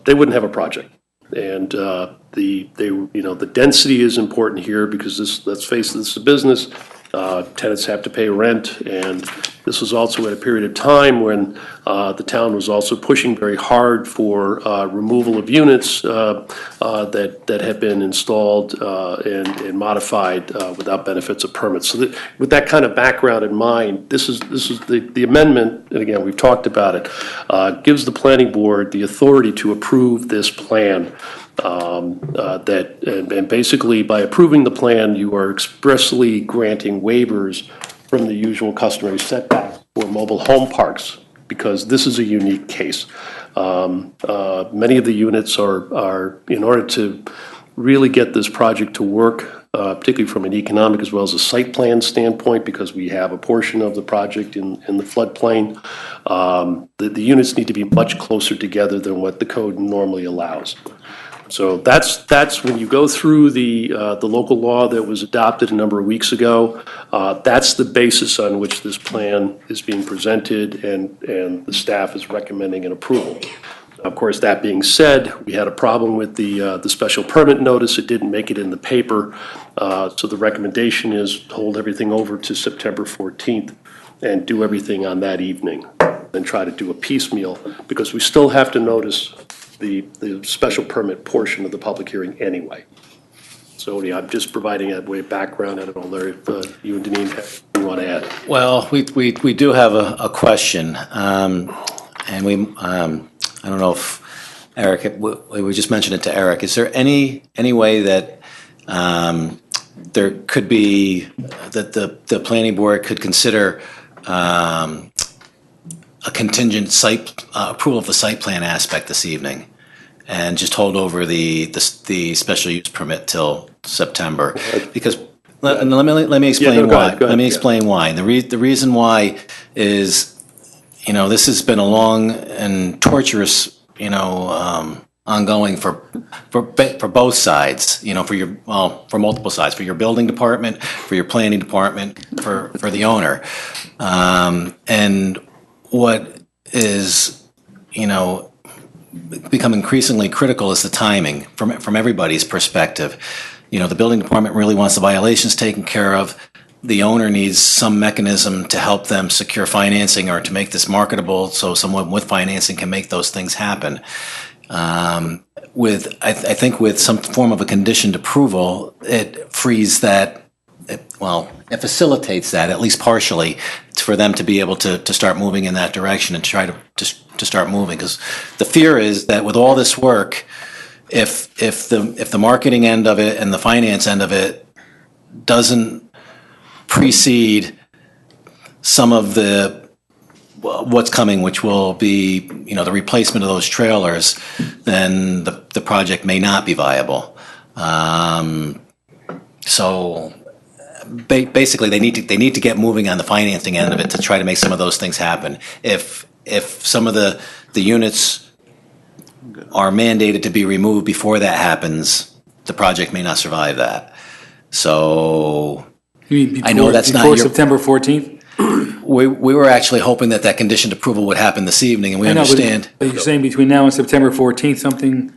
they wouldn't have a project. And the density is important here because this, let's face it, this is a business. Tenants have to pay rent, and this was also at a period of time when the town was also pushing very hard for removal of units that have been installed and modified without benefits of permits. So with that kind of background in mind, this is the amendment, and again, we've talked about it, gives the planning board the authority to approve this plan. And basically by approving the plan, you are expressly granting waivers from the usual customary setbacks for mobile home parks, because this is a unique case. Many of the units are in order to really get this project to work, particularly from an economic as well as a site plan standpoint, because we have a portion of the project in the floodplain. The units need to be much closer together than what the code normally allows. So that's when you go through the local law that was adopted a number of weeks ago. That's the basis on which this plan is being presented, and the staff is recommending an approval. Of course, that being said, we had a problem with the special permit notice. It didn't make it in the paper, so the recommendation is to hold everything over to September 14th and do everything on that evening, and try to do a piecemeal, because we still have to notice the special permit portion of the public hearing anyway. So I'm just providing that way of background. I don't know, Larry, if you and Deneen have anything you want to add. Well, we do have a question, and I don't know if Eric, we just mentioned it to Eric. Is there any way that there could be, that the planning board could consider a contingent site approval of the site plan aspect this evening, and just hold over the special use permit till September? Because let me explain why. Let me explain why. The reason why is, this has been a long and torturous, ongoing for both sides, for multiple sides, for your building department, for your planning department, for the owner. And what is, become increasingly critical is the timing from everybody's perspective. The building department really wants the violations taken care of. The owner needs some mechanism to help them secure financing or to make this marketable so someone with financing can make those things happen. I think with some form of a conditioned approval, it frees that, it facilitates that, at least partially, for them to be able to start moving in that direction and try to start moving. Because the fear is that with all this work, if the marketing end of it and the finance end of it doesn't precede some of what's coming, which will be, the replacement of those trailers, then the project may not be viable. So basically, they need to get moving on the financing end of it to try to make some of those things happen. If some of the units are mandated to be removed before that happens, the project may not survive that. So I know that's not before September 14th. We were actually hoping that conditioned approval would happen this evening, and we understand. But you're saying between now and September 14th, something?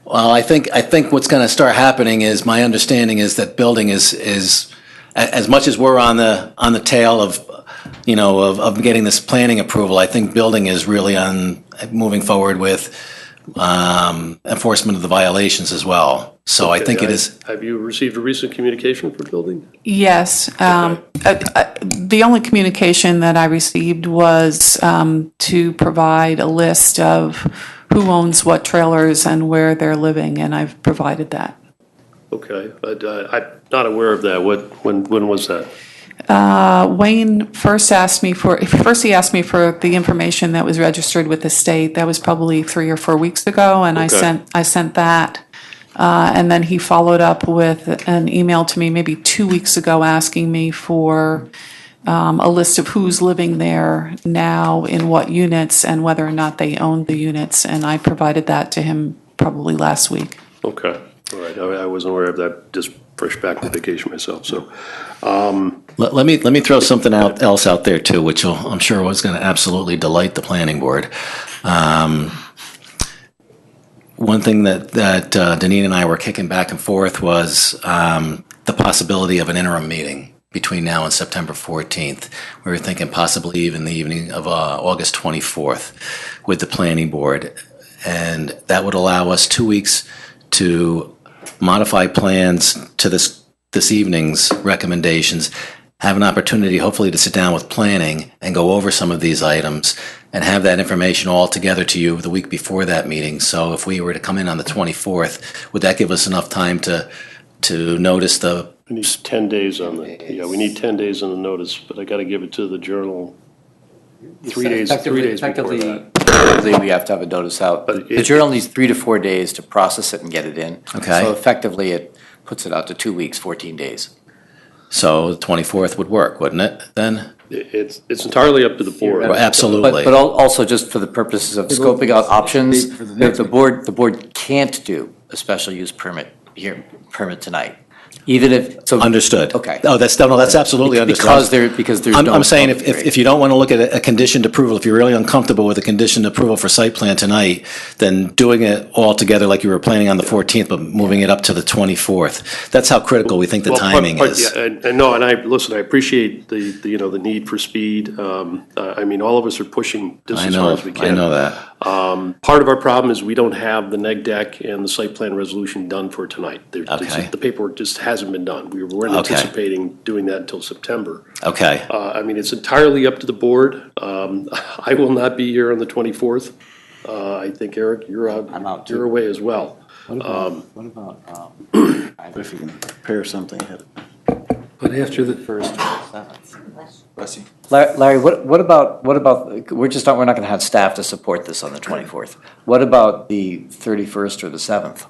Well, I think what's going to start happening is, my understanding is that building is as much as we're on the tail of getting this planning approval, I think building is really on moving forward with enforcement of the violations as well. So I think it is. Have you received a recent communication for building? Yes. The only communication that I received was to provide a list of who owns what trailers and where they're living, and I've provided that. Okay, but I'm not aware of that. When was that? Wayne first asked me for the information that was registered with the state. That was probably 3 or 4 weeks ago, and Okay. I sent that. And then he followed up with an email to me maybe 2 weeks ago asking me for a list of who's living there now, in what units, and whether or not they own the units. And I provided that to him probably last week. Okay. All right, I wasn't aware of that, just fresh back from vacation myself, so. Let me throw something else out there too, which I'm sure was going to absolutely delight the planning board. One thing that Deneen and I were kicking back and forth was the possibility of an interim meeting between now and September 14th. We were thinking possibly even the evening of August 24th with the planning board. And that would allow us 2 weeks to modify plans to this evening's recommendations, have an opportunity hopefully to sit down with planning and go over some of these items and have that information all together to you the week before that meeting. So if we were to come in on the 24th, would that give us enough time to notice the... We need 10 days on we need 10 days on the notice, but I got to give it to the Journal 3 days before that. Effectively, we have to have a notice out. But The Journal needs 3 to 4 days to process it and get it in. Okay. So effectively, it puts it out to 2 weeks, 14 days. So the 24th would work, wouldn't it, then? It's entirely up to the board. Well, absolutely. But also just for the purposes of scoping out options, the board can't do a special use permit tonight. Even if, so. Understood. Okay. Oh, that's absolutely understood. Because there's no. I'm saying if you don't want to look at a conditioned approval, if you're really uncomfortable with a conditioned approval for site plan tonight, then doing it all together like you were planning on the 14th, but moving it up to the 24th. That's how critical we think the timing is. Yeah, and no, and I appreciate the need for speed. I mean, all of us are pushing just as hard as we can. I know that. Part of our problem is we don't have the neg deck and the site plan resolution done for tonight. Okay. The paperwork just hasn't been done. We weren't Okay. anticipating doing that until September. Okay. I mean, it's entirely up to the board. I will not be here on the 24th. I think, Eric, you're out. I'm out, too. You're away as well. What about if you can prepare something ahead of But after the... First or seventh. Larry, what about, we're not gonna have staff to support this on the 24th. What about the 31st or the 7th?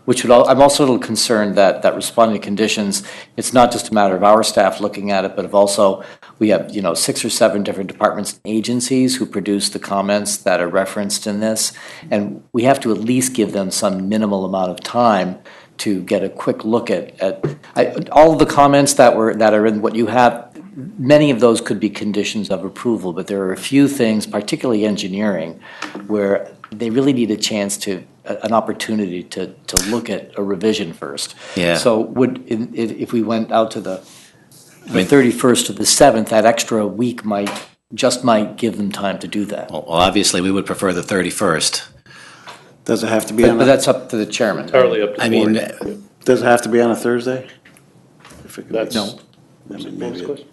I'm also a little concerned that responding to conditions, it's not just a matter of our staff looking at it, but we have, 6 or 7 different departments and agencies who produce the comments that are referenced in this. And we have to at least give them some minimal amount of time to get a quick look at all of the comments that are in what you have. Many of those could be conditions of approval, but there are a few things, particularly engineering, where they really need an opportunity to look at a revision first. Yeah. So if we went out to the 31st to the 7th, that extra week might give them time to do that. Well, obviously, we would prefer the 31st. Does it have to be But that's up to the chairman. Entirely up to the board. Does it have to be on a Thursday? That's. No. Next question.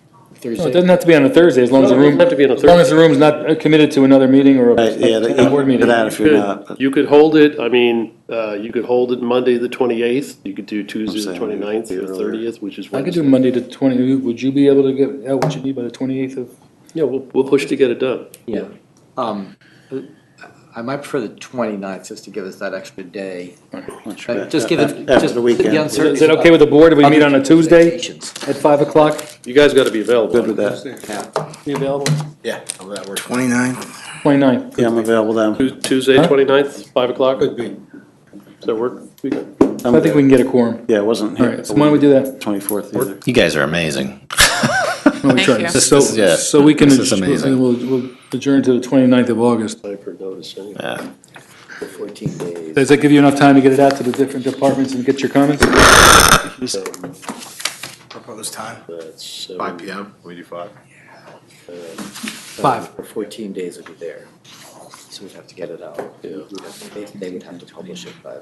No, it doesn't have to be on a Thursday, as long as the No, it room, doesn't have to be on a as long as the room's not committed to another meeting or a board meeting. That if you're not. You could hold it, you could hold it Monday, the 28th. You could do Tuesday, the 29th, or the 30th, which is I Wednesday. could do Monday to 20, would you be able to get out what you need by the 28th of? Yeah, we'll push to get it done. Yeah. I might prefer the 29th, just to give us that extra day. Just give it, After just the weekend. the uncertainty. Is it okay with the board if we meet on a Tuesday Expectations. at 5 o'clock? You guys got to be available. Good with that. Be available? Yeah, that works. 29th? 29th. Yeah, I'm available then. Tuesday, 29th, 5 o'clock? Could be. Does that work? I think we can get a quorum. Yeah, it wasn't All here. right, so why don't we do that? 24th either. You guys are amazing. Why don't we try Thank this? you. So we can, This is amazing. we'll adjourn to the 29th of August. Time for notice anyway. Yeah. 14 days. Does that give you enough time to get it out to the different departments and get your comments? Proposed time? That's 5 PM, we do 5? 5. For 14 days would be there. So we'd have to get it out. Yeah. They would have to publish it by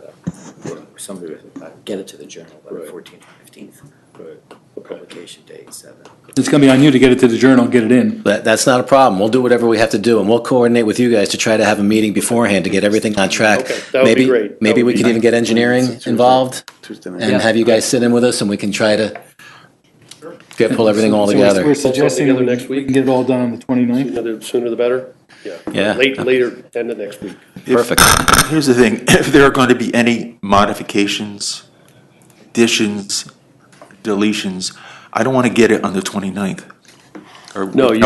somebody would get it to the journal by the Right. 14th, 15th. Right. Publication date, 7. It's gonna be on you to get it to the journal, get it in. That's not a problem. We'll do whatever we have to do, and we'll coordinate with you guys to try to have a meeting beforehand to get everything on track. Okay, that would be great. Maybe That would we be could even get engineering involved Tuesday night. and have you guys sit in with us, and we can try to pull everything all So together. We're suggesting together that next we week? can get it all done on the 29th. Sooner the better? Yeah. Later, end of next week. Perfect. Here's the thing, if there are going to be any modifications, additions, deletions, I don't want to get it on the 29th. Or, No, I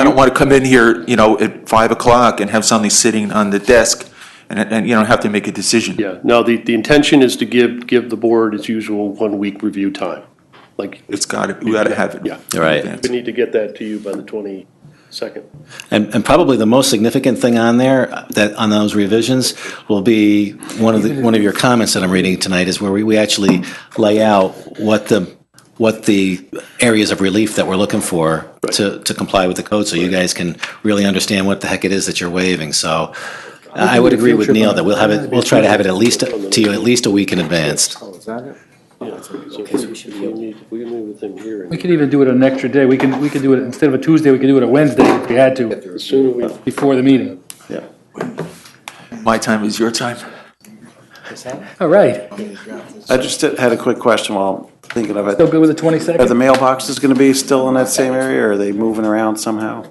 don't want to come in here, at 5 o'clock and have something sitting on the desk and you don't have to make a decision. Yeah, no, the intention is to give the board its usual 1-week review time. Like, we gotta have it. Yeah. Right. We need to get that to you by the 22nd. And probably the most significant thing on there, that, on those revisions, will be one of your comments that I'm reading tonight is where we actually lay out what the areas of relief that we're looking for to comply with the code, so you guys can really understand what the heck it is that you're waiving. So I would agree with Neil that we'll try to have it at least to you at least a week in advance. Yeah, so we can move with him here. We could even do it on an extra day. We can do it, instead of a Tuesday, we could do it a Wednesday if we had to, The sooner we, before the meeting. yeah. My time is your time. All right. I just had a quick question while I'm thinking of it. Still good with the Are the 22nd? mailboxes going to be still in that same area, or are they moving around somehow?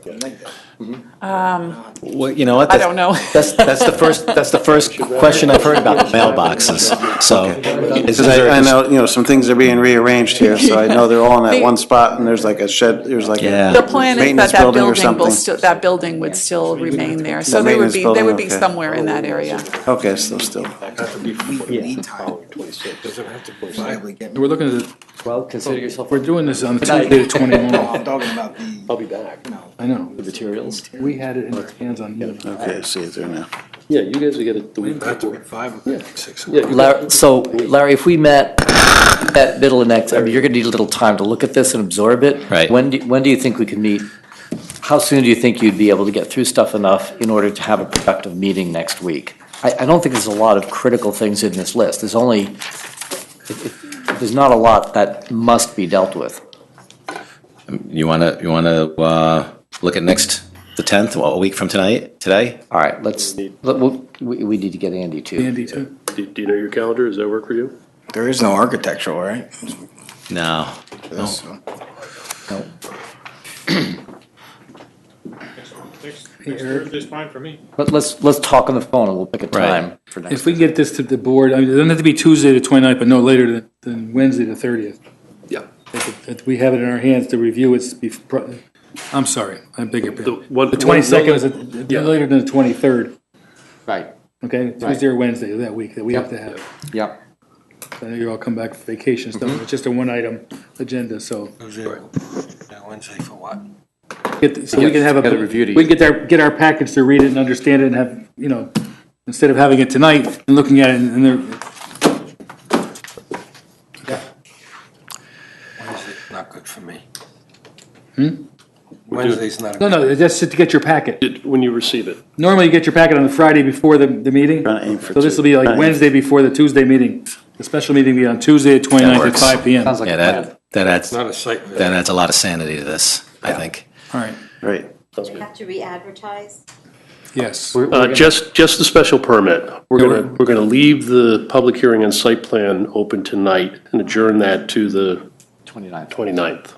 Well, you know what? I don't know. That's the first question I've heard about the mailboxes. So, is Because there I know, some things are being rearranged here, so I know they're all in that one spot, and there's like a shed, there's like Yeah. The a plan is maintenance that building or building will something. still, that building would still remain there. So The they would maintenance be, they building, would be okay. somewhere in that area. Okay, so still. We're looking at, Well, consider yourself. we're doing this on Tuesday the 21st. talking about the. I'll be back. I know. The materials. We had it in our hands on you. Okay, I see it there now. Yeah, you guys will get it the week before. 5 or 6. Yeah, you Larry, if we met at middle of next, I mean, you're gonna need a little time to look at this and absorb it. Right. When do you think we could meet? How soon do you think you'd be able to get through stuff enough in order to have a productive meeting next week? I don't think there's a lot of critical things in this list. There's only, there's not a lot that must be dealt with. you want to look at the 10th, well, a week from today? All right, we need to get Andy too. Andy, too. Do you know your calendar? Does that work for you? There is no architectural, right? No. No. Thursday's fine for me. But let's talk on the phone and we'll pick a time for next. If we can get this to the board, I mean, it doesn't have to be Tuesday the 29th, but no later than Wednesday the 30th. Yeah. That we have it in our hands to review it. I'm sorry, I beg your The pardon. one- The 22nd is Yeah. no later than the 23rd, Right, okay? Tuesday or Wednesday of that week that we have to have. yep. I know you all come back from vacation stuff, it's just a one-item agenda, so. Wednesday for what? So we can have Get a review to we can get our package to read it and understand it and have, instead of having it tonight and looking at it and there, Wednesday's not good for me. Hmm? Wednesday's not. no, that's just to get your packet. When you receive it. Normally you get your packet on the Friday before the meeting. Trying to aim for So this will be like Wednesday before the Tuesday meeting. The special meeting will be on Tuesday, the 29th at works. 5 PM. Sounds like Yeah, a plan. that adds Not a site visit. that adds a lot of sanity to this, I think. All right, Right. Sounds We good. have to re-advertise. yes. Just the special permit. We're gonna leave the public hearing and site plan open tonight and adjourn that to the 29th. 29th.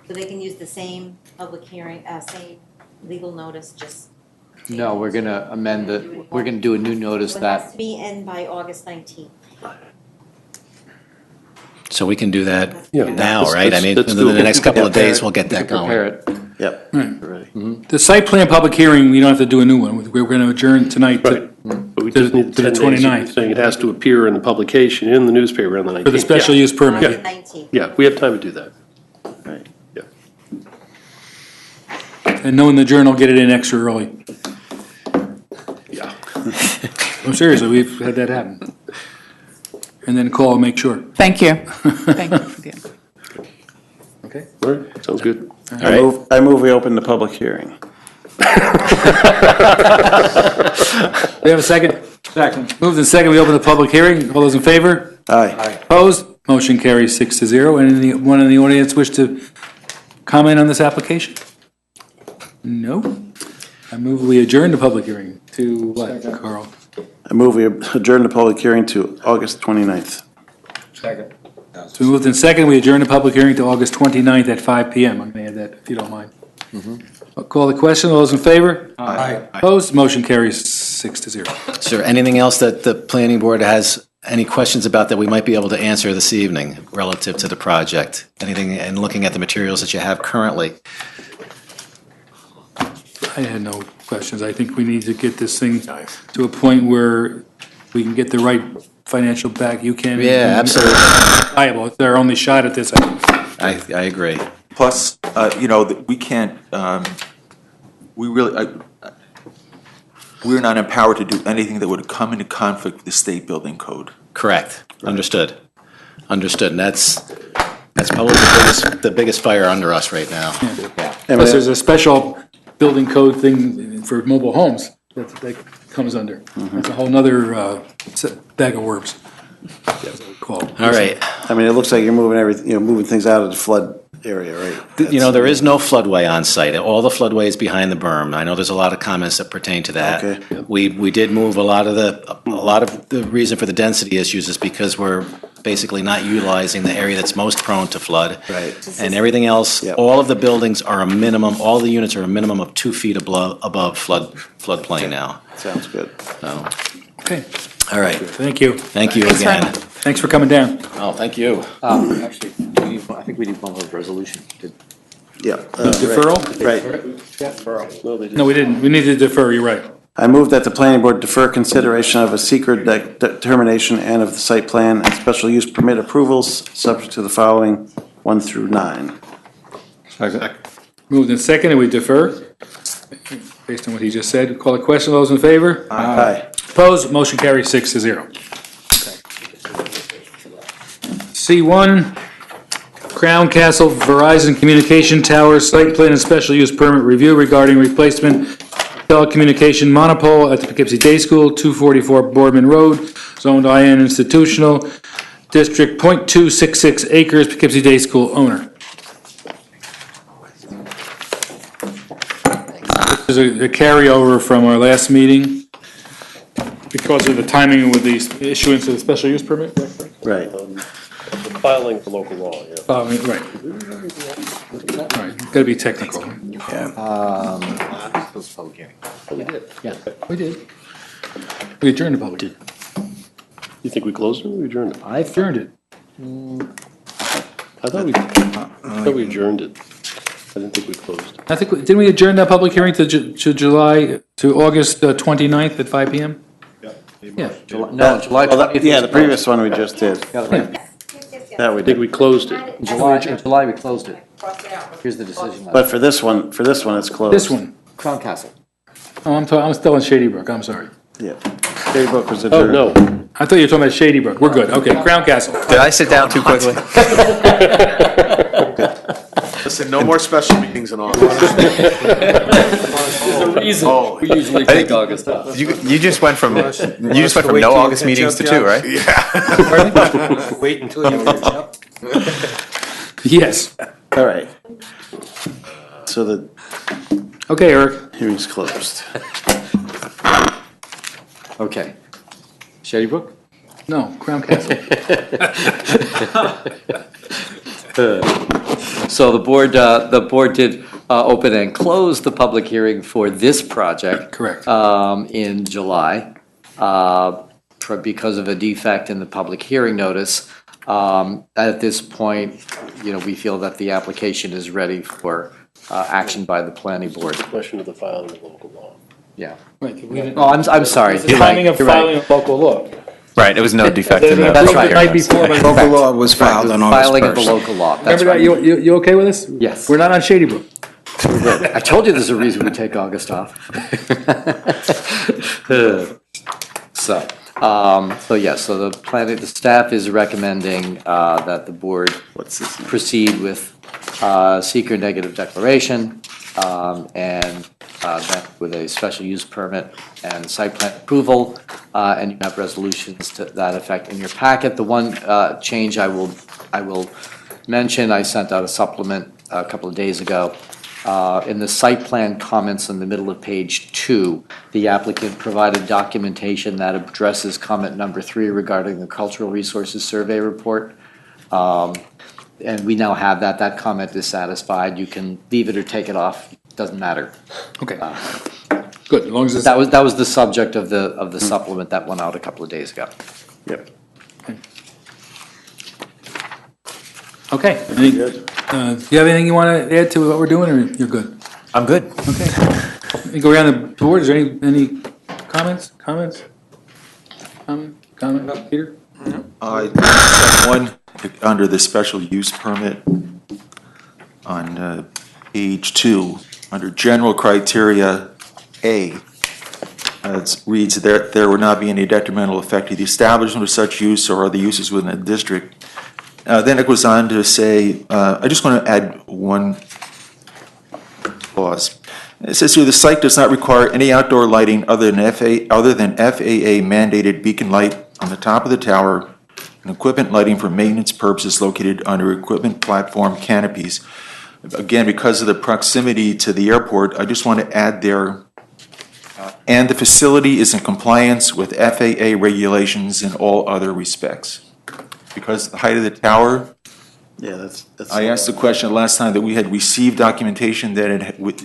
So they can use the same public hearing, same legal notice, just. No, we're gonna amend we're gonna do a new notice It has that, to be in by August 19th. So we can do that Yeah. now, right? I mean, Let's within do the it. next couple of Prepare days, it. we'll get that prepare going. it. Yep. Ready. The site plan public hearing, we don't have to do a new one. We're going to adjourn tonight Right. But we just need to the 10 days. 29th. Saying it has to appear in the publication in the newspaper on the 19th. for the special Yeah. use permit. Yeah. 19th. Yeah, we have time to do that. Right. Yeah. And knowing the Journal, get it in extra early. Yeah. No, seriously, we've had that happen. And then call and make sure. Thank you. Thank you for the input. Okay? All right, sounds good. I move we open the public hearing. We have a second? Second. Moved and second, we open the public hearing. All those in favor? Aye. Opposed? Motion carries 6-0. Anyone in the audience wish to comment on this application? No? I move we adjourn the public hearing to what, Carl? I move we adjourn the public hearing to August 29th. Second. So moved and second, we adjourn the public hearing to August 29th at 5 PM. I'm going to add that if you don't mind. I'll call the question. All those in favor? Aye. Opposed? Motion carries 6-0. Is there anything else that the planning board has any questions about that we might be able to answer this evening relative to the project? Anything, and looking at the materials that you have currently? I had no questions. I think we need to get this thing to a point where we can get the right financial back. You can. Yeah, absolutely. Viable. It's our only shot at this, I think. I agree. Plus, we can't, we're not empowered to do anything that would come into conflict with the state building code. Correct. Understood. Understood. And that's probably the biggest fire under us right now. Plus, there's a special building code thing for mobile homes that comes under. That's a whole nother bag of worms. All right. I mean, it looks like you're moving moving things out of the flood area, right? There is no floodway on site. All the floodway is behind the berm. I know there's a lot of comments that pertain to that. Okay. We did move a lot of the reason for the density issues is because we're basically not utilizing the area that's most prone to flood. Right. And everything else, all of the buildings are a minimum, all the units are a minimum of 2 feet above floodplain now. Sounds good. So, Okay. all right. Thank you. Thank you Thanks, again. Frank. Thanks for coming down. Oh, thank you. Actually, I think we need one more resolution. Yeah. Deferral? Right. No, we didn't. We need to defer, you're right. I move that the planning board defer consideration of a secret determination and of the site plan and special use permit approvals, subject to the following 1 through 9. Moved in second, and we defer. Based on what he just said, call a question. All those in favor? Aye. Opposed? Motion carries 6-0. C1, Crown Castle Verizon Communication Tower Site Plan and Special Use Permit Review regarding replacement telecommunication monopole at the Poughkeepsie Day School, 244 Boardman Road, zoned IN institutional, district .266 acres, Poughkeepsie Day School owner. This is a carryover from our last meeting because of the timing with the issuance of the special use permit. Right. Filing for local law, yeah. Right. Right, gotta be technical. Public hearing. We did. Yeah, we did. We adjourned the public. You think we closed it or we adjourned it? I adjourned it. I thought we adjourned it. I didn't think we closed. I think, didn't we adjourn that public hearing to to August 29th at 5 PM? Yeah. No, July Well, 20th. yeah, the previous one we just did. Got it right. That we I think did. we closed it. In July, we closed it. Here's the decision. But for this one, it's closed. This one. Crown Castle. Oh, I'm still in Shady Brook, I'm sorry. Yeah. Shady Brook was Oh, adjourned. no. I thought you were talking about Shady Brook. We're good. Okay, Crown Castle. Did I sit down too quickly? Listen, no more special meetings in August. There's a reason we usually take August off. You just went from no August meetings to 2, right? Yeah. Wait until you catch up. Yes. All right. So the Okay, Eric. hearing's closed. Okay. Shady Brook? No, Crown Castle. So the board did open and close the public hearing for this project. Correct. In July, because of a defect in the public hearing notice. At this point, we feel that the application is ready for action by the planning board. Question of the filing of local law. Yeah. Right. Oh, I'm sorry. The You're right. timing of You're right. filing of local law. Right, there was no defect in That's that. right. The night before. Local law was filed on August 1st. Filing of the local law. That's Remember that? right. You okay with this? Yes. We're not on Shady Brook. I told you there's a reason we take August off. So the staff is recommending that the board proceed with seeker negative declaration and then with a special use permit and site plan approval, and you have resolutions to that effect in your packet. The one change I will mention, I sent out a supplement a couple of days ago. In the site plan comments in the middle of page 2, the applicant provided documentation that addresses comment number 3 regarding the Cultural Resources Survey report. And we now have that. That comment is satisfied. You can leave it or take it off. Doesn't matter. Okay. Good, as long as it's. That was the subject of the supplement that went out a couple of days ago. Yep. Okay. Do you have anything you want to add to what we're doing, or you're good? I'm good. Okay. Go around the board, is there any comments? Comment, Peter? One, under the special use permit on page 2, under general criteria A, it reads that there would not be any detrimental effect to the establishment of such use or other uses within the district. Then it goes on to say, I just want to add one clause. It says here, the site does not require any outdoor lighting other than FAA mandated beacon light on the top of the tower and equipment lighting for maintenance purposes located under equipment platform canopies. Again, because of the proximity to the airport, I just want to add there, and the facility is in compliance with FAA regulations in all other respects. Because the height of the tower, Yeah, that's. I asked the question last time that we had received documentation that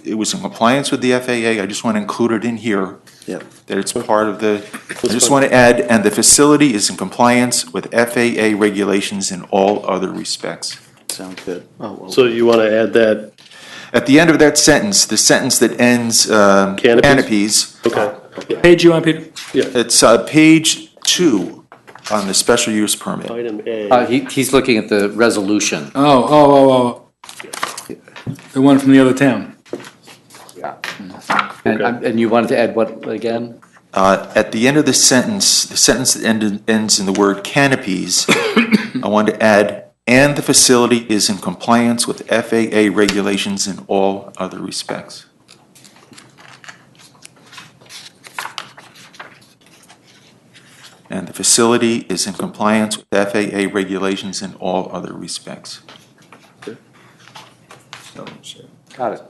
it was in compliance with the FAA. I just want to include it in here. Yep. That it's part of the, I just want to add, and the facility is in compliance with FAA regulations in all other respects. Sounds good. So you want to add that? At the end of that sentence, the sentence that ends canopies. Okay. Page you on, Peter? It's page 2 on the special use permit. Item A. He's looking at the resolution. Oh. The one from the other town. And you wanted to add what again? At the end of the sentence that ends in the word canopies, I want to add, and the facility is in compliance with FAA regulations in all other respects. And the facility is in compliance with FAA regulations in all other respects. Got it.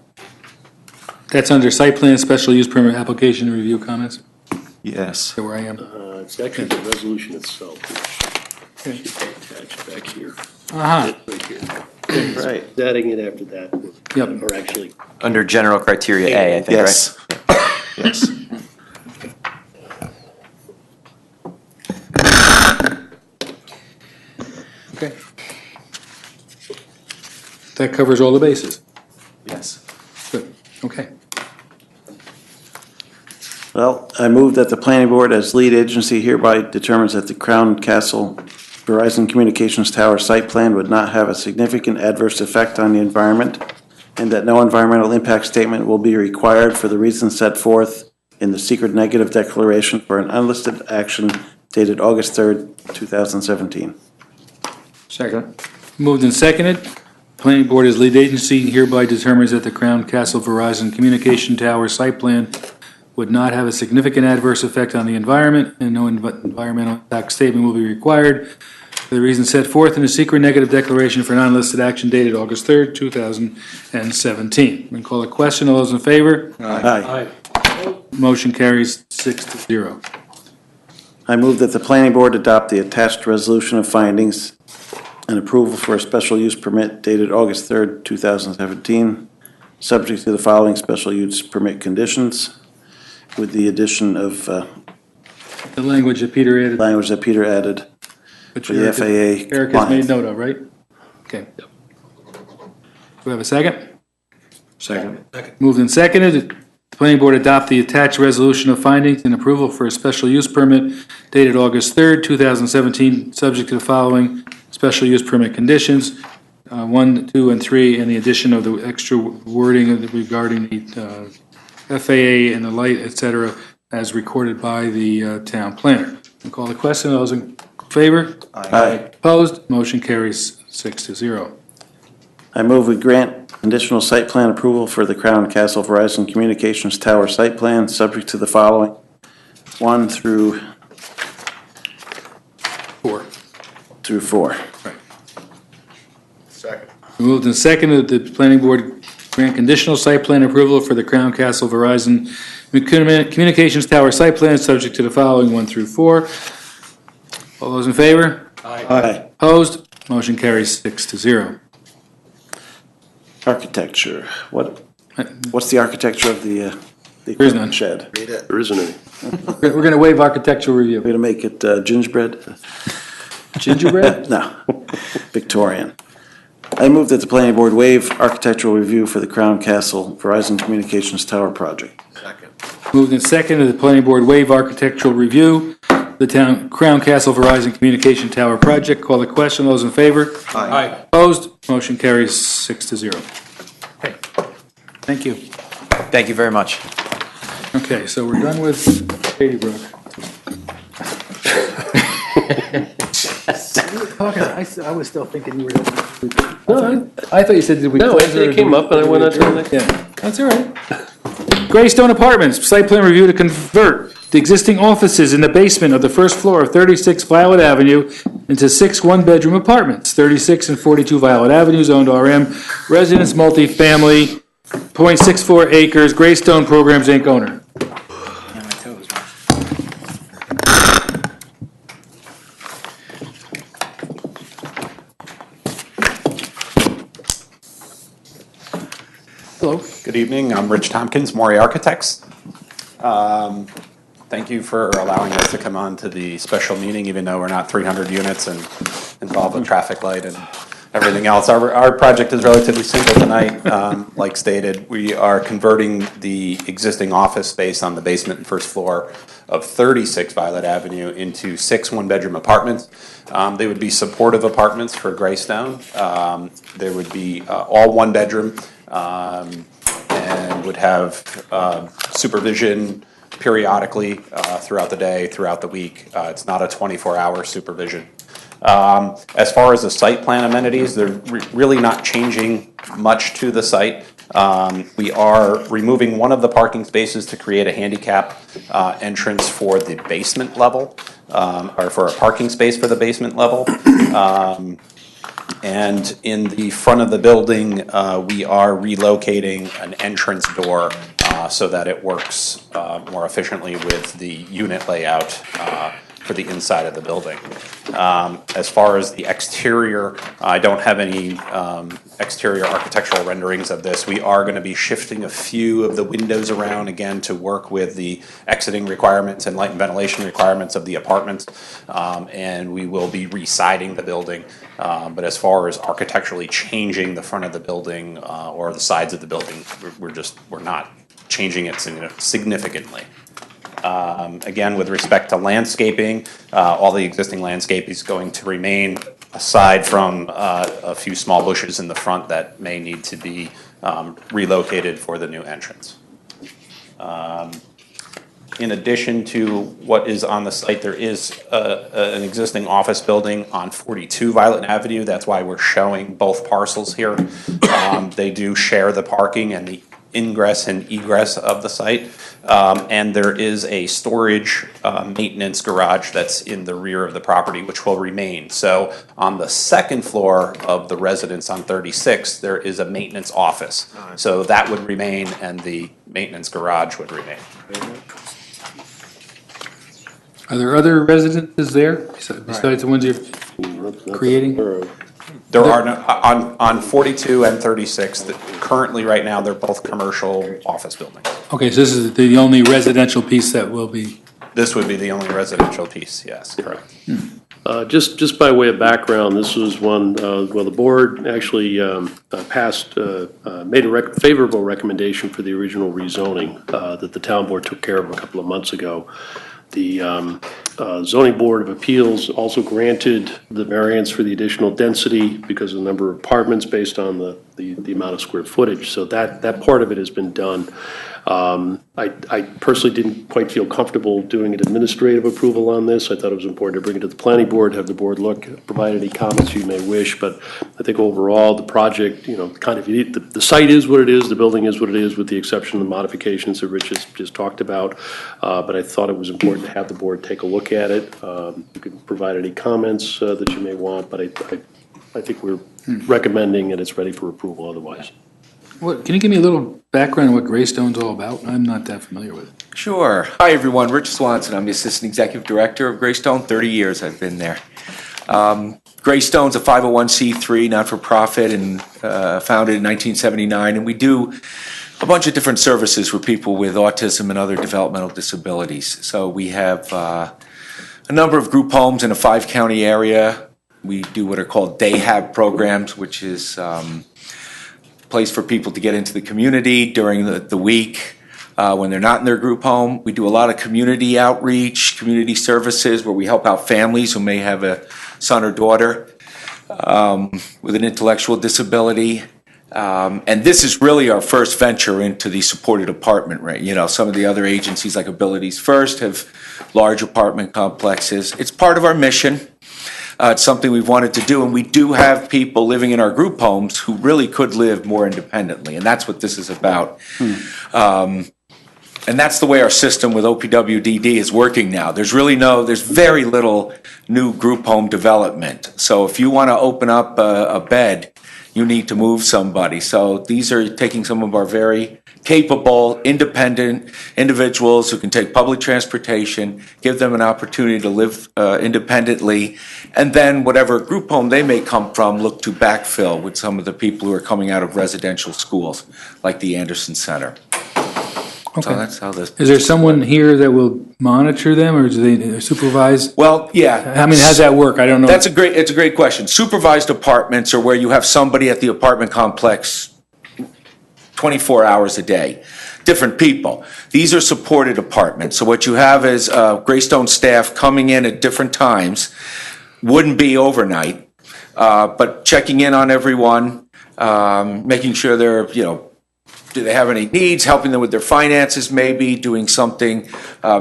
That's under site plan, special use permit, application review comments? Yes. So where I am. It's actually the resolution itself. Which should be attached back here. Uh-huh. Right here. Right. Adding it after that. Yep. Or actually. Under general criteria A, I think, Yes. right? Yes. Okay. That covers all the bases. Yes. Good, okay. Well, I move that the planning board as lead agency hereby determines that the Crown Castle Verizon Communications Tower site plan would not have a significant adverse effect on the environment, and that no environmental impact statement will be required for the reasons set forth in the secret negative declaration for an unlisted action dated August 3rd, 2017. Second. Moved and seconded. Planning board as lead agency hereby determines that the Crown Castle Verizon Communication Tower site plan would not have a significant adverse effect on the environment, and no environmental impact statement will be required for the reasons set forth in the secret negative declaration for non-listed action dated August 3rd, 2017. We call a question. All those in favor? Aye. Motion carries 6-0. I move that the planning board adopt the attached resolution of findings and approval for a special use permit dated August 3rd, 2017, subject to the following special use permit conditions, with the addition of The language that Peter added. language that Peter added Which for the Eric- FAA Eric has compliance. made note of, right? Okay. Do we have a second? Second. Moved and seconded. The planning board adopt the attached resolution of findings and approval for a special use permit dated August 3rd, 2017, subject to the following special use permit conditions, 1, 2, and 3, and the addition of the extra wording regarding the FAA and the light, et cetera, as recorded by the town planner. We'll call the question. Those in favor? Aye. Opposed? Motion carries 6-0. I move we grant conditional site plan approval for the Crown Castle Verizon Communications Tower site plan, subject to the following, 1 through 4. 4. Second. Moved and seconded that the planning board grant conditional site plan approval for the Crown Castle Verizon Communications Tower site plan, subject to the following 1 through 4. All those in favor? Aye. Opposed? Motion carries 6-0. Architecture, what's the architecture of the There is none. shed? There isn't any. We're going to waive architectural review. We're gonna make it gingerbread? Gingerbread? No, Victorian. I move that the planning board waive architectural review for the Crown Castle Verizon Communications Tower project. Moved and seconded, the planning board waive architectural review, the Crown Castle Verizon Communication Tower project. Call the question. Those in favor? Aye. Opposed? Motion carries 6-0. Okay. Thank you. Thank you very much. Okay, so we're done with Shady Brook. I was still thinking you were. No, I thought you said did we? No, it came up and I went on to the next. Yeah, that's all right. Greystone Apartments, site plan review to convert the existing offices in the basement of the first floor of 36 Violet Avenue into 6 one-bedroom apartments. 36 and 42 Violet Avenue, zoned RM, residence multifamily, 0.64 acres, Greystone Programs Inc. owner. Hello. Good evening. I'm Rich Tompkins, Maury Architects. Thank you for allowing us to come on to the special meeting, even though we're not 300 units and involved with traffic light and everything else. Our project is relatively simple tonight. Like stated, we are converting the existing office space on the basement and first floor of 36 Violet Avenue into 6 one-bedroom apartments. They would be supportive apartments for Greystone. There would be all one-bedroom and would have supervision periodically throughout the day, throughout the week. It's not a 24-hour supervision. As far as the site plan amenities, they're really not changing much to the site. We are removing one of the parking spaces to create a handicap entrance for the basement level, or for a parking space for the basement level. And in the front of the building, we are relocating an entrance door so that it works more efficiently with the unit layout for the inside of the building. As far as the exterior, I don't have any exterior architectural renderings of this. We are going to be shifting a few of the windows around, again, to work with the exiting requirements and light and ventilation requirements of the apartments. And we will be re-siding the building. But as far as architecturally changing the front of the building or the sides of the building, we're not changing it significantly. Again, with respect to landscaping, all the existing landscape is going to remain, aside from a few small bushes in the front that may need to be relocated for the new entrance. In addition to what is on the site, there is an existing office building on 42 Violet Avenue. That's why we're showing both parcels here. They do share the parking and the ingress and egress of the site. And there is a storage maintenance garage that's in the rear of the property, which will remain. So on the second floor of the residence on 36, there is a maintenance office. So that would remain, and the maintenance garage would remain. Are there other residences there besides the ones you're creating? There are no, on 42 and 36, currently right now, they're both commercial office buildings. Okay, so this is the only residential piece that will be. This would be the only residential piece, yes, correct. Just by way of background, this was one, well, the board actually made a favorable recommendation for the original rezoning that the town board took care of a couple of months ago. The zoning board of appeals also granted the variance for the additional density because of the number of apartments based on the amount of square footage. So that part of it has been done. I personally didn't quite feel comfortable doing an administrative approval on this. I thought it was important to bring it to the planning board, have the board look, provide any comments you may wish. But I think overall, the project, kind of, the site is what it is, the building is what it is, with the exception of the modifications that Rich just talked about. But I thought it was important to have the board take a look at it. You can provide any comments that you may want, but I think we're recommending and it's ready for approval otherwise. Can you give me a little background on what Greystone's all about? I'm not that familiar with it. Sure. Hi, everyone. Rich Swanson. I'm the Assistant Executive Director of Greystone. 30 years I've been there. Greystone's a 501c3, not-for-profit, and founded in 1979. And we do a bunch of different services for people with autism and other developmental disabilities. So we have a number of group homes in a 5-county area. We do what are called day-hab programs, which is place for people to get into the community during the week. when they're not in their group home. We do a lot of community outreach, community services, where we help out families who may have a son or daughter with an intellectual disability. And this is really our first venture into the supported apartment rate. You know, some of the other agencies like Abilities First have large apartment complexes. It's part of our mission. It's something we've wanted to do, and we do have people living in our group homes who really could live more independently, and that's what this is about. And that's the way our system with OPWDD is working now. There's very little new group home development. So if you want to open up a bed, you need to move somebody. So these are taking some of our very capable, independent individuals who can take public transportation, give them an opportunity to live independently, and then whatever group home they may come from, look to backfill with some of the people who are coming out of residential schools, like the Anderson Center. So that's how this. Is there someone here that will monitor them, or do they supervise? Well, yeah. I mean, how's that work? I don't know. It's a great question. Supervised apartments are where you have somebody at the apartment complex 24 hours a day, different people. These are supported apartments. So what you have is Greystone staff coming in at different times, wouldn't be overnight, but checking in on everyone, making sure they're, do they have any needs, helping them with their finances maybe, doing something,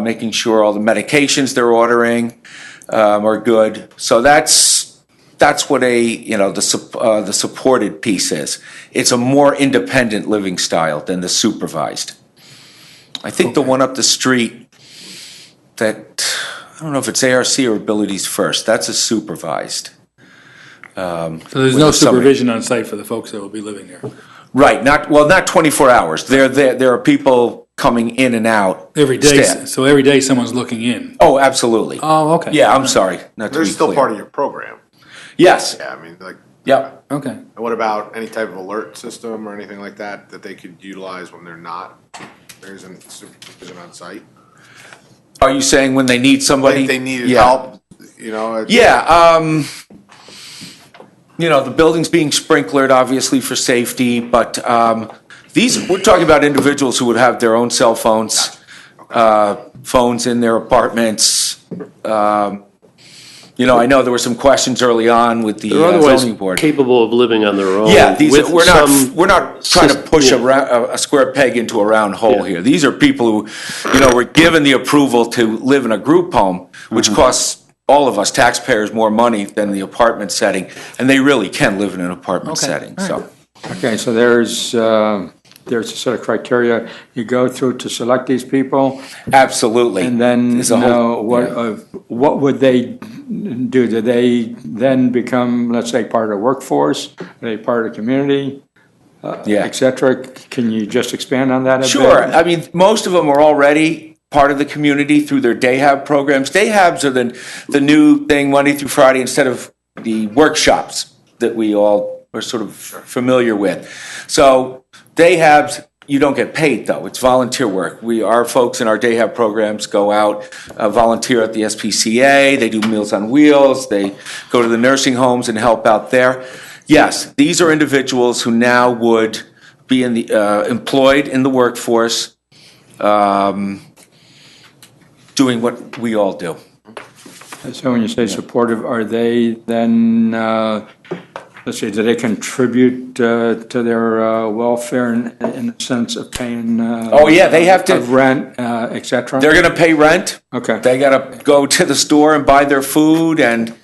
making sure all the medications they're ordering are good. So that's what the supported piece is. It's a more independent living style than the supervised. I think the one up the street that, I don't know if it's ARC or Abilities First, that's a supervised. So there's no supervision on site for the folks that will be living there? Right, not 24 hours. There are people coming in and out. Every day, so every day someone's looking in? Oh, absolutely. Oh, okay. Yeah, I'm sorry. They're still part of your program. Yes. Yeah, I mean, like. Yeah. Okay. And what about any type of alert system or anything like that they could utilize when there isn't supervision on site? Are you saying when they need somebody? Like they needed help, Yeah, the building's being sprinklered, obviously, for safety, but we're talking about individuals who would have their own cell phones, phones in their apartments. I know there were some questions early on with the zoning board. Capable of living on their own. Yeah, we're not trying to push a square peg into a round hole here. These are people who, were given the approval to live in a group home, which costs all of us taxpayers more money than the apartment setting, and they really can live in an apartment setting. So. Okay, so there's a set of criteria you go through to select these people? Absolutely. And then, what would they do? Do they then become, let's say, part of the workforce? Are they part of the community? Et cetera? Can you just expand on that a bit? Sure. I mean, most of them are already part of the community through their day hab programs. Day habs are the new thing Monday through Friday instead of the workshops that we all are sort of familiar with. So day habs, you don't get paid though. It's volunteer work. Our folks in our day hab programs go out, volunteer at the SPCA. They do Meals on Wheels. They go to the nursing homes and help out there. Yes, these are individuals who now would be employed in the workforce, doing what we all do. So when you say supportive, are they then, let's see, do they contribute to their welfare in the sense of paying? They have to rent, et cetera. They're going to pay rent. Okay. They got to go to the store and buy their food, and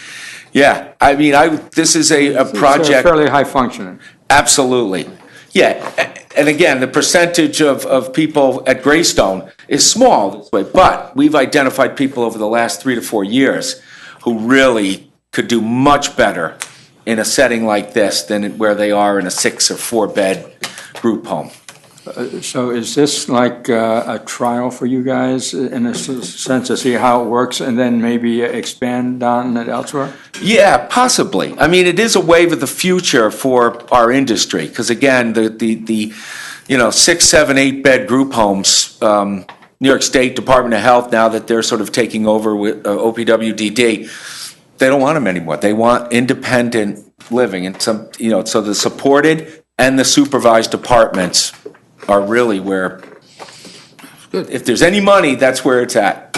I mean, this is a project. It's fairly high functioning. Absolutely. Yeah, and again, the percentage of people at Greystone is small this way, but we've identified people over the last 3 to 4 years who really could do much better in a setting like this than where they are in a 6 or 4 bed group home. So is this like a trial for you guys in a sense to see how it works and then maybe expand on it elsewhere? Yeah, possibly. I mean, it is a wave of the future for our industry because again, the 6, 7, 8 bed group homes, New York State Department of Health, now that they're sort of taking over with OPWDD, they don't want them anymore. They want independent living, and so the supported and the supervised apartments are really where If there's any money, that's where it's at.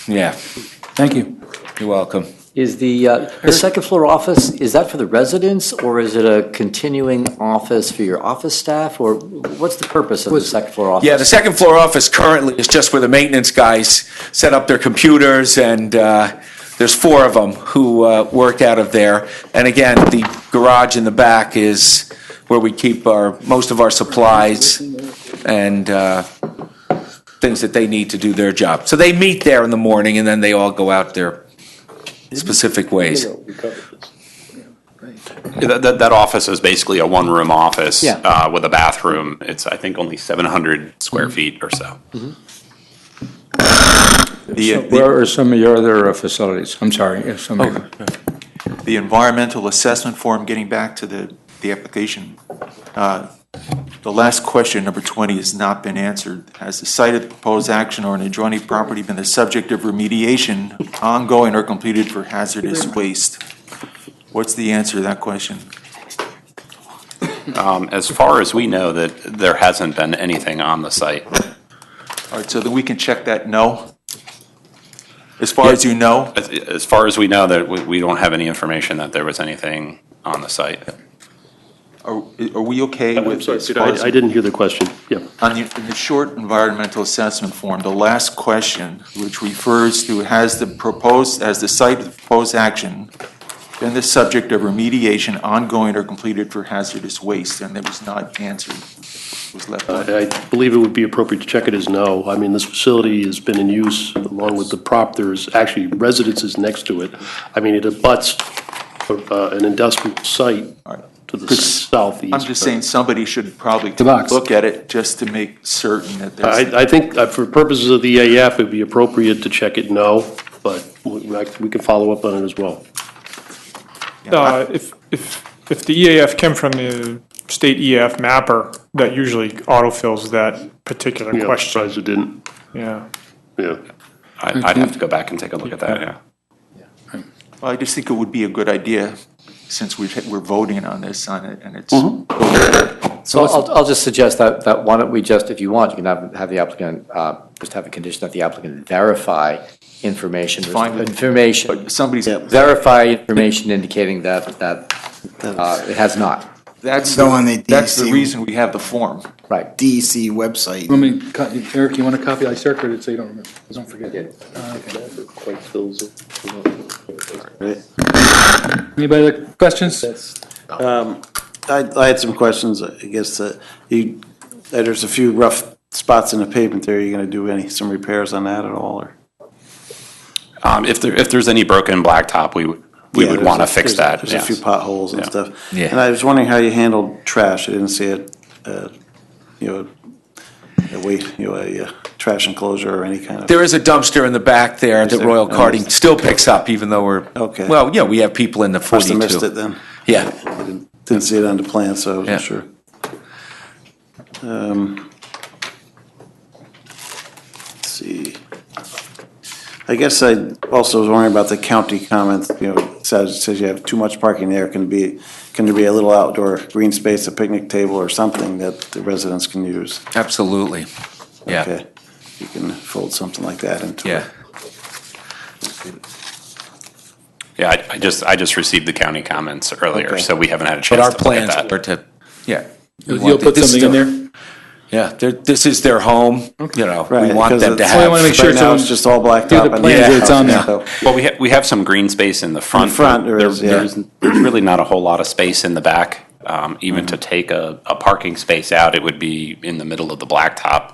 Yeah, Thank you. you're welcome. Is the second floor office, is that for the residents, or is it a continuing office for your office staff, or what's the purpose of the second floor office? Yeah, the second floor office currently is just where the maintenance guys set up their computers, and there's 4 of them who work out of there. And again, the garage in the back is where we keep most of our supplies and things that they need to do their job. So they meet there in the morning, and then they all go out their specific ways. That office is basically a one-room office Yeah. with a bathroom. It's, I think, only 700 square feet or so. Where are some of your other facilities? I'm sorry, if some of your- The environmental assessment form, getting back to the application, the last question, number 20, has not been answered. Has the site of the proposed action or an adjoining property been the subject of remediation, ongoing or completed for hazardous waste? What's the answer to that question? As far as we know, that there hasn't been anything on the site. All right, so then we can check that no? As far as you know? As far as we know, that we don't have any information that there was anything on the site. Are we okay with? I'm sorry, I didn't hear the question. Yeah. In the short environmental assessment form, the last question, which refers to has the site of the proposed action been the subject of remediation, ongoing or completed for hazardous waste, and that was not answered. Was left out. I believe it would be appropriate to check it as no. I mean, this facility has been in use along with the prop. There's actually residences next to it. I mean, it abuts an industrial site to the southeast. I'm just saying somebody should probably look at it just to make certain that there's. I think for purposes of the EAF, it'd be appropriate to check it no, but we can follow up on it as well. If the EAF came from the state EAF mapper, that usually autofills that particular Yeah, I'm question. surprised it didn't. Yeah. Yeah. I'd have to go back and take a look at that, yeah. Well, I just think it would be a good idea, since we're voting on this, and it's. So I'll just suggest that why don't we just, if you want, you can have the applicant, just have a condition that the applicant verify information. Fine. Information. Somebody's. Verify information indicating that it has not. That's Go on the that's the DEC. reason we have the form. Right. DEC website. Eric, you want a copy? I circulated it so you don't remember. Don't forget. Anybody other questions? I had some questions, I guess, there's a few rough spots in the pavement there. Are you gonna do some repairs on that at all, or? If there's any broken blacktop, we would want to fix that. There's a few yes. potholes and Yeah. stuff. Yeah. And I was wondering how you handled trash. I didn't see a trash enclosure or any kind of. There is a dumpster in the back there that there? Royal Oh, Karting still picks up, even though we're. Okay. Well, yeah, we have people in the Must 42. have missed it then. Yeah. I didn't see it on the plan, so I Yeah. wasn't sure. Let's see. I guess I also was wondering about the county comments, it says you have too much parking there. Can there be a little outdoor green space, a picnic table or something that the residents can use? Absolutely. Yeah. Okay. You can fold something like that into it. Yeah. Yeah, I just received the county comments earlier, Okay. so we haven't had a But chance our to look at plans that. were to, yeah. You'll put something in there? Yeah, this is their home, we Right, want because them to it's- have. I wanna make sure Right now, it's it's just all blacked do up. the and- plans that it's on there. So- Well, we have some green space in the front. front but there is, yeah. There's really not a whole lot of space in the back. Even to take a parking space out, it would be in the middle of the blacktop.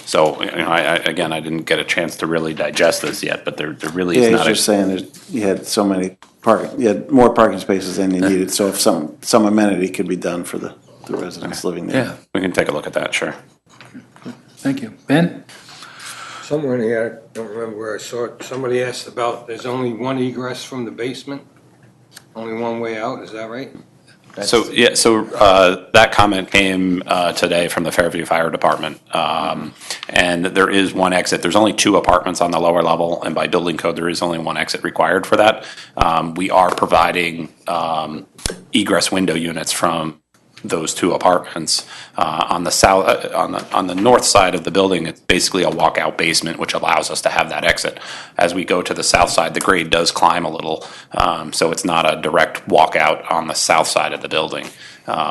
So, I didn't get a chance to really digest this yet, but there really Yeah, is he's not. just saying you had so many you had more parking spaces than you needed, so if some amenity could be done for the residents living there. Yeah, we can take a look at that, sure. Thank you. Ben? Somewhere in here, I don't remember where I saw it, somebody asked about, there's only one egress from the basement? Only one way out, is that right? So that comment came today from the Fairview Fire Department. And there is one exit. There's only 2 apartments on the lower level, and by building code, there is only one exit required for that. We are providing egress window units from those two apartments. On the south, on the north side of the building, it's basically a walkout basement, which allows us to have that exit. As we go to the south side, the grade does climb a little, so it's not a direct walkout on the south side of the building,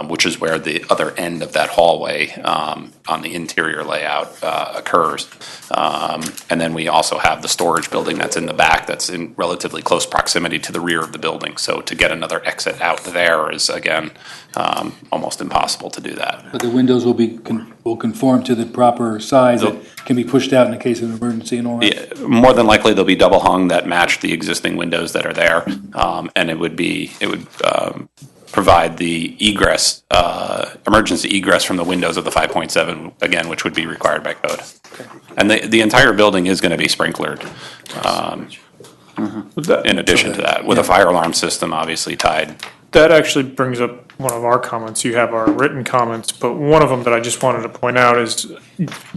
which is where the other end of that hallway on the interior layout occurs. And then we also have the storage building that's in the back that's in relatively close proximity to the rear of the building. So to get another exit out there is, again, almost impossible to do that. But the windows will conform to the proper size that can be pushed out in the case of an emergency and all that? Yeah, more than likely, they'll be double hung that match the existing windows that are there. And it would provide the egress, emergency egress from the windows of the 5.7, again, which would be required by code. And the entire building is going to be sprinklered, in addition to that, with a fire alarm system obviously tied. That actually brings up one of our comments. You have our written comments, but one of them that I just wanted to point out is,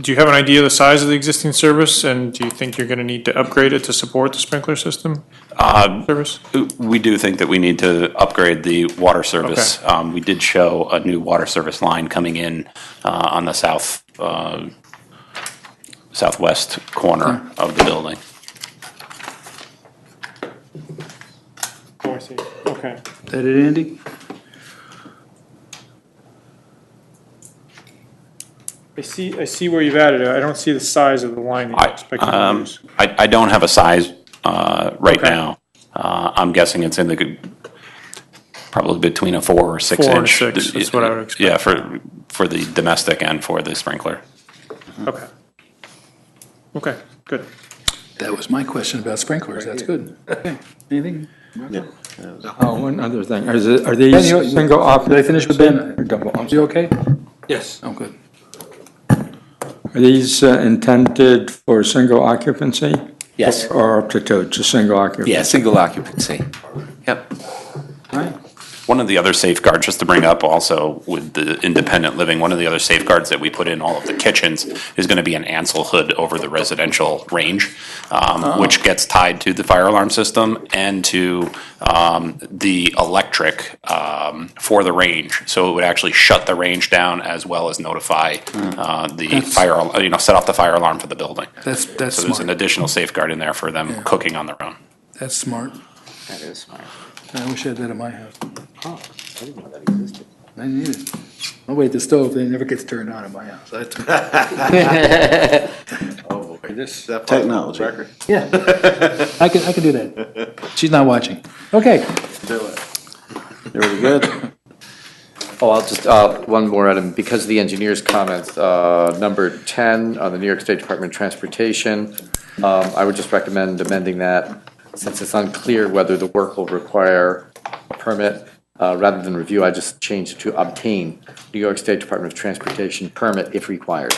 do you have an idea of the size of the existing service, and do you think you're going to need to upgrade it to support the sprinkler system service? We do think that we need to upgrade the water service. Okay. We did show a new water service line coming in on the southwest corner of the building. Oh, I see. Okay. Is that it, Andy? I see where you've added it. I don't see the size of the line that you're expecting to use. I don't have a size right Okay. now. I'm guessing it's in the probably between a 4 or 6 4 and inch. 6, that's what I would expect. Yeah, for the domestic and for the sprinkler. Okay. Okay, good. That was my question about sprinklers. That's good. Okay. Anything? Oh, one other thing. Are these Ben, single occupancy? Did I finish with Ben? Or double? I'm You okay? Yes. Oh, good. Are these intended for single occupancy? Yes. Or up to two, just single occupancy? Yeah, single occupancy. Yep. One of the other safeguards, just to bring up also with the independent living, one of the other safeguards that we put in all of the kitchens is going to be an Ansel hood over the residential range, which gets tied to the fire alarm system and to the electric for the range. So it would actually shut the range down as well as notify the fire, set off the fire alarm for the building. That's So there's smart. an additional safeguard in there for them cooking on their own. That's smart. That is smart. I wish I had that at my house. Oh, I didn't know that existed. I need it. Oh, wait, the stove, it never gets turned on at my house. Oh, boy. This Technology. record. Yeah. I can do that. She's not watching. Okay. Very good. Oh, I'll just, one more item, because of the engineer's comments, number 10 on the New York State Department of Transportation, I would just recommend amending that, since it's unclear whether the work will require a permit. Rather than review, I just changed it to obtain New York State Department of Transportation permit if required.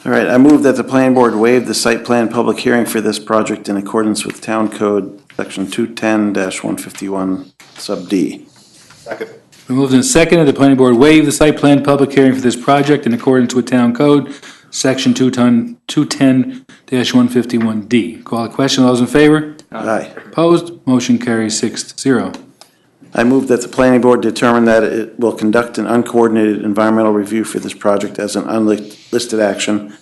All right, I move that the planning board waive the site plan public hearing for this project in accordance with Town Code Section 210-151 sub D. Second. We moved and seconded, the planning board waive the site plan public hearing for this project in accordance with town code, section 210-151D. Call the question, all those in favor? Aye. Opposed? Motion carries 6-0. I move that the planning board determine that it will conduct an uncoordinated environmental review for this project as an unlisted action,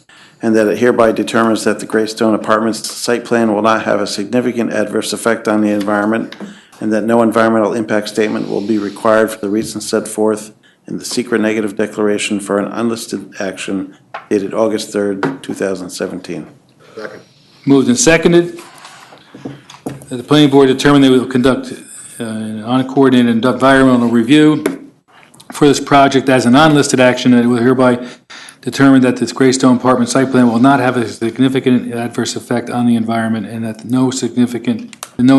and that it hereby determines that the Greystone Apartments site plan will not have a significant adverse effect on the environment, and that no environmental impact statement will be required for the reasons set forth in the secret negative declaration for an unlisted action dated August 3rd, 2017. Second. Moved and seconded, that the planning board determine they will conduct an uncoordinated environmental review for this project as an unlisted action, and it will hereby determine that this Greystone Apartment site plan will not have a significant adverse effect on the environment, and that no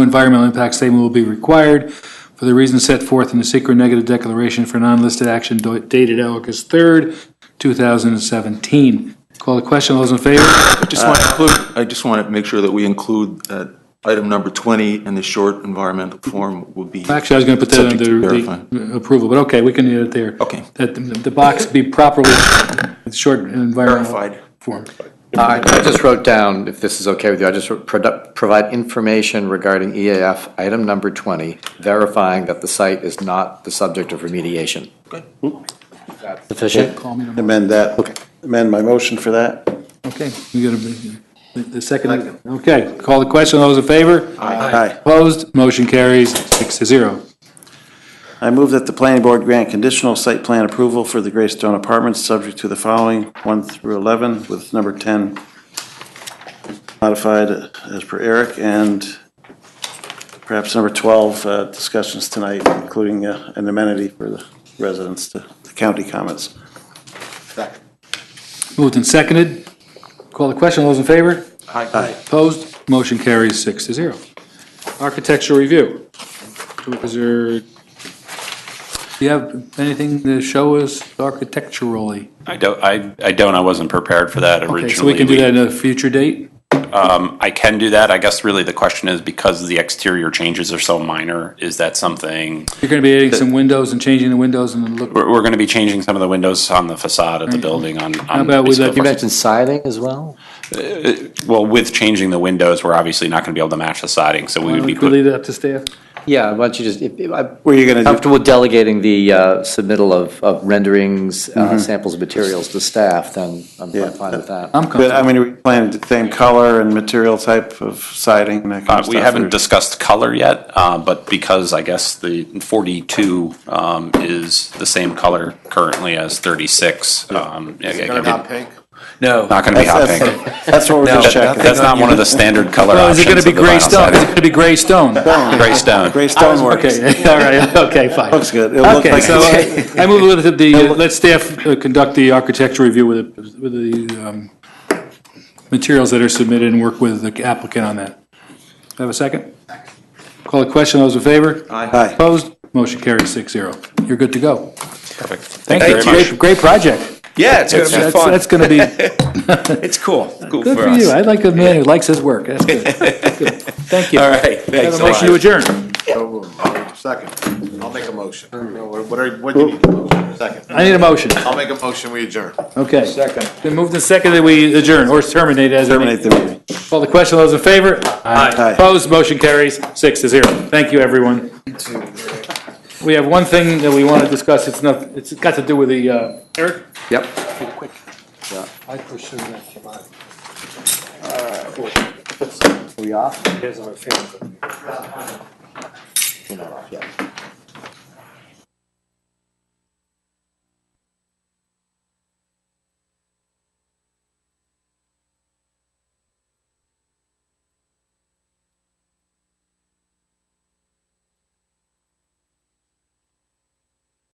environmental impact statement will be required for the reasons set forth in the secret negative declaration for non-listed action dated August 3rd, 2017. Call the question, all those in favor? I just want to make sure that we include that item number 20 in the short environmental form would be. Actually, I was going to put that subject to under verify. the approval, but okay, we can add it there. Okay. That the box be properly, short environmental Verified. form. I just wrote down, if this is okay with you, I just wrote, provide information regarding EAF item number 20, verifying that the site is not the subject of remediation. Good. Sufficient? Amend my motion for that. Okay, we got the second. Okay, call the question. All those in favor? Aye. Opposed? Motion carries 6-0. I move that the planning board grant conditional site plan approval for the Greystone Apartments, subject to the following, 1 through 11, with number 10 modified as per Eric, and perhaps number 12, discussions tonight, including an amenity for the residents, the county comments. Moved and seconded. Call the question. All those in favor? Aye. Opposed? Motion carries 6-0. Architectural review. Is there, do you have anything to show us architecturally? I don't, I wasn't prepared for that originally. Okay, so we can do that at a future date? I can do that. I guess really the question is, because the exterior changes are so minor, is that something? You're going to be adding some windows and changing the windows and the look? We're going to be changing some of the windows on the facade of the building on. How about we let You mentioned siding as well? Well, with changing the windows, we're obviously not going to be able to match the siding, so we would be. Leave that up to staff? Yeah, why don't you just, Were you gonna do? comfortable delegating the submittal of renderings, samples of materials to staff, then I'm fine with that. I'm But, I comfortable. mean, are we planning the same color and material type of siding and that kind of stuff? We haven't or- discussed color yet, but because I guess the 42 is the same color currently as 36. Is it gonna be hot pink? No. Not going to be hot pink. That's what we're No, just checking. That's not one of the standard color Well, is options. it going to be of the gray vinyl stone? Is it siding. going to be gray stone? Gray stone. Gray stone works. Okay, all right, okay, fine. Looks good. It'll look Okay, like so it's- I move with let staff conduct the architectural review with the materials that are submitted and work with the applicant on that. Have a second? Call the question, those in favor? Aye. Opposed? Motion carries 6-0. You're good to go. Perfect. Thank you you. very much. Great project. Yeah, it's gonna be fun. That's going to be, It's cool. Cool good for us. you. I like a man who likes his work. That's good. Good. Thank you. All right, Have thanks a a motion to lot. adjourn. Second, I'll make a motion. What do you need? Second. I need a motion. I'll make a motion, we adjourn. Okay. Second. Then moved and seconded, we adjourn or terminate as. Terminate the meeting. Call the question, those in favor? Aye. Opposed, motion carries 6-0. Thank you, everyone. We have one thing that we want to discuss, it's got to do with the, Eric? Yep. I pursue that for mine. We off? Here's our family.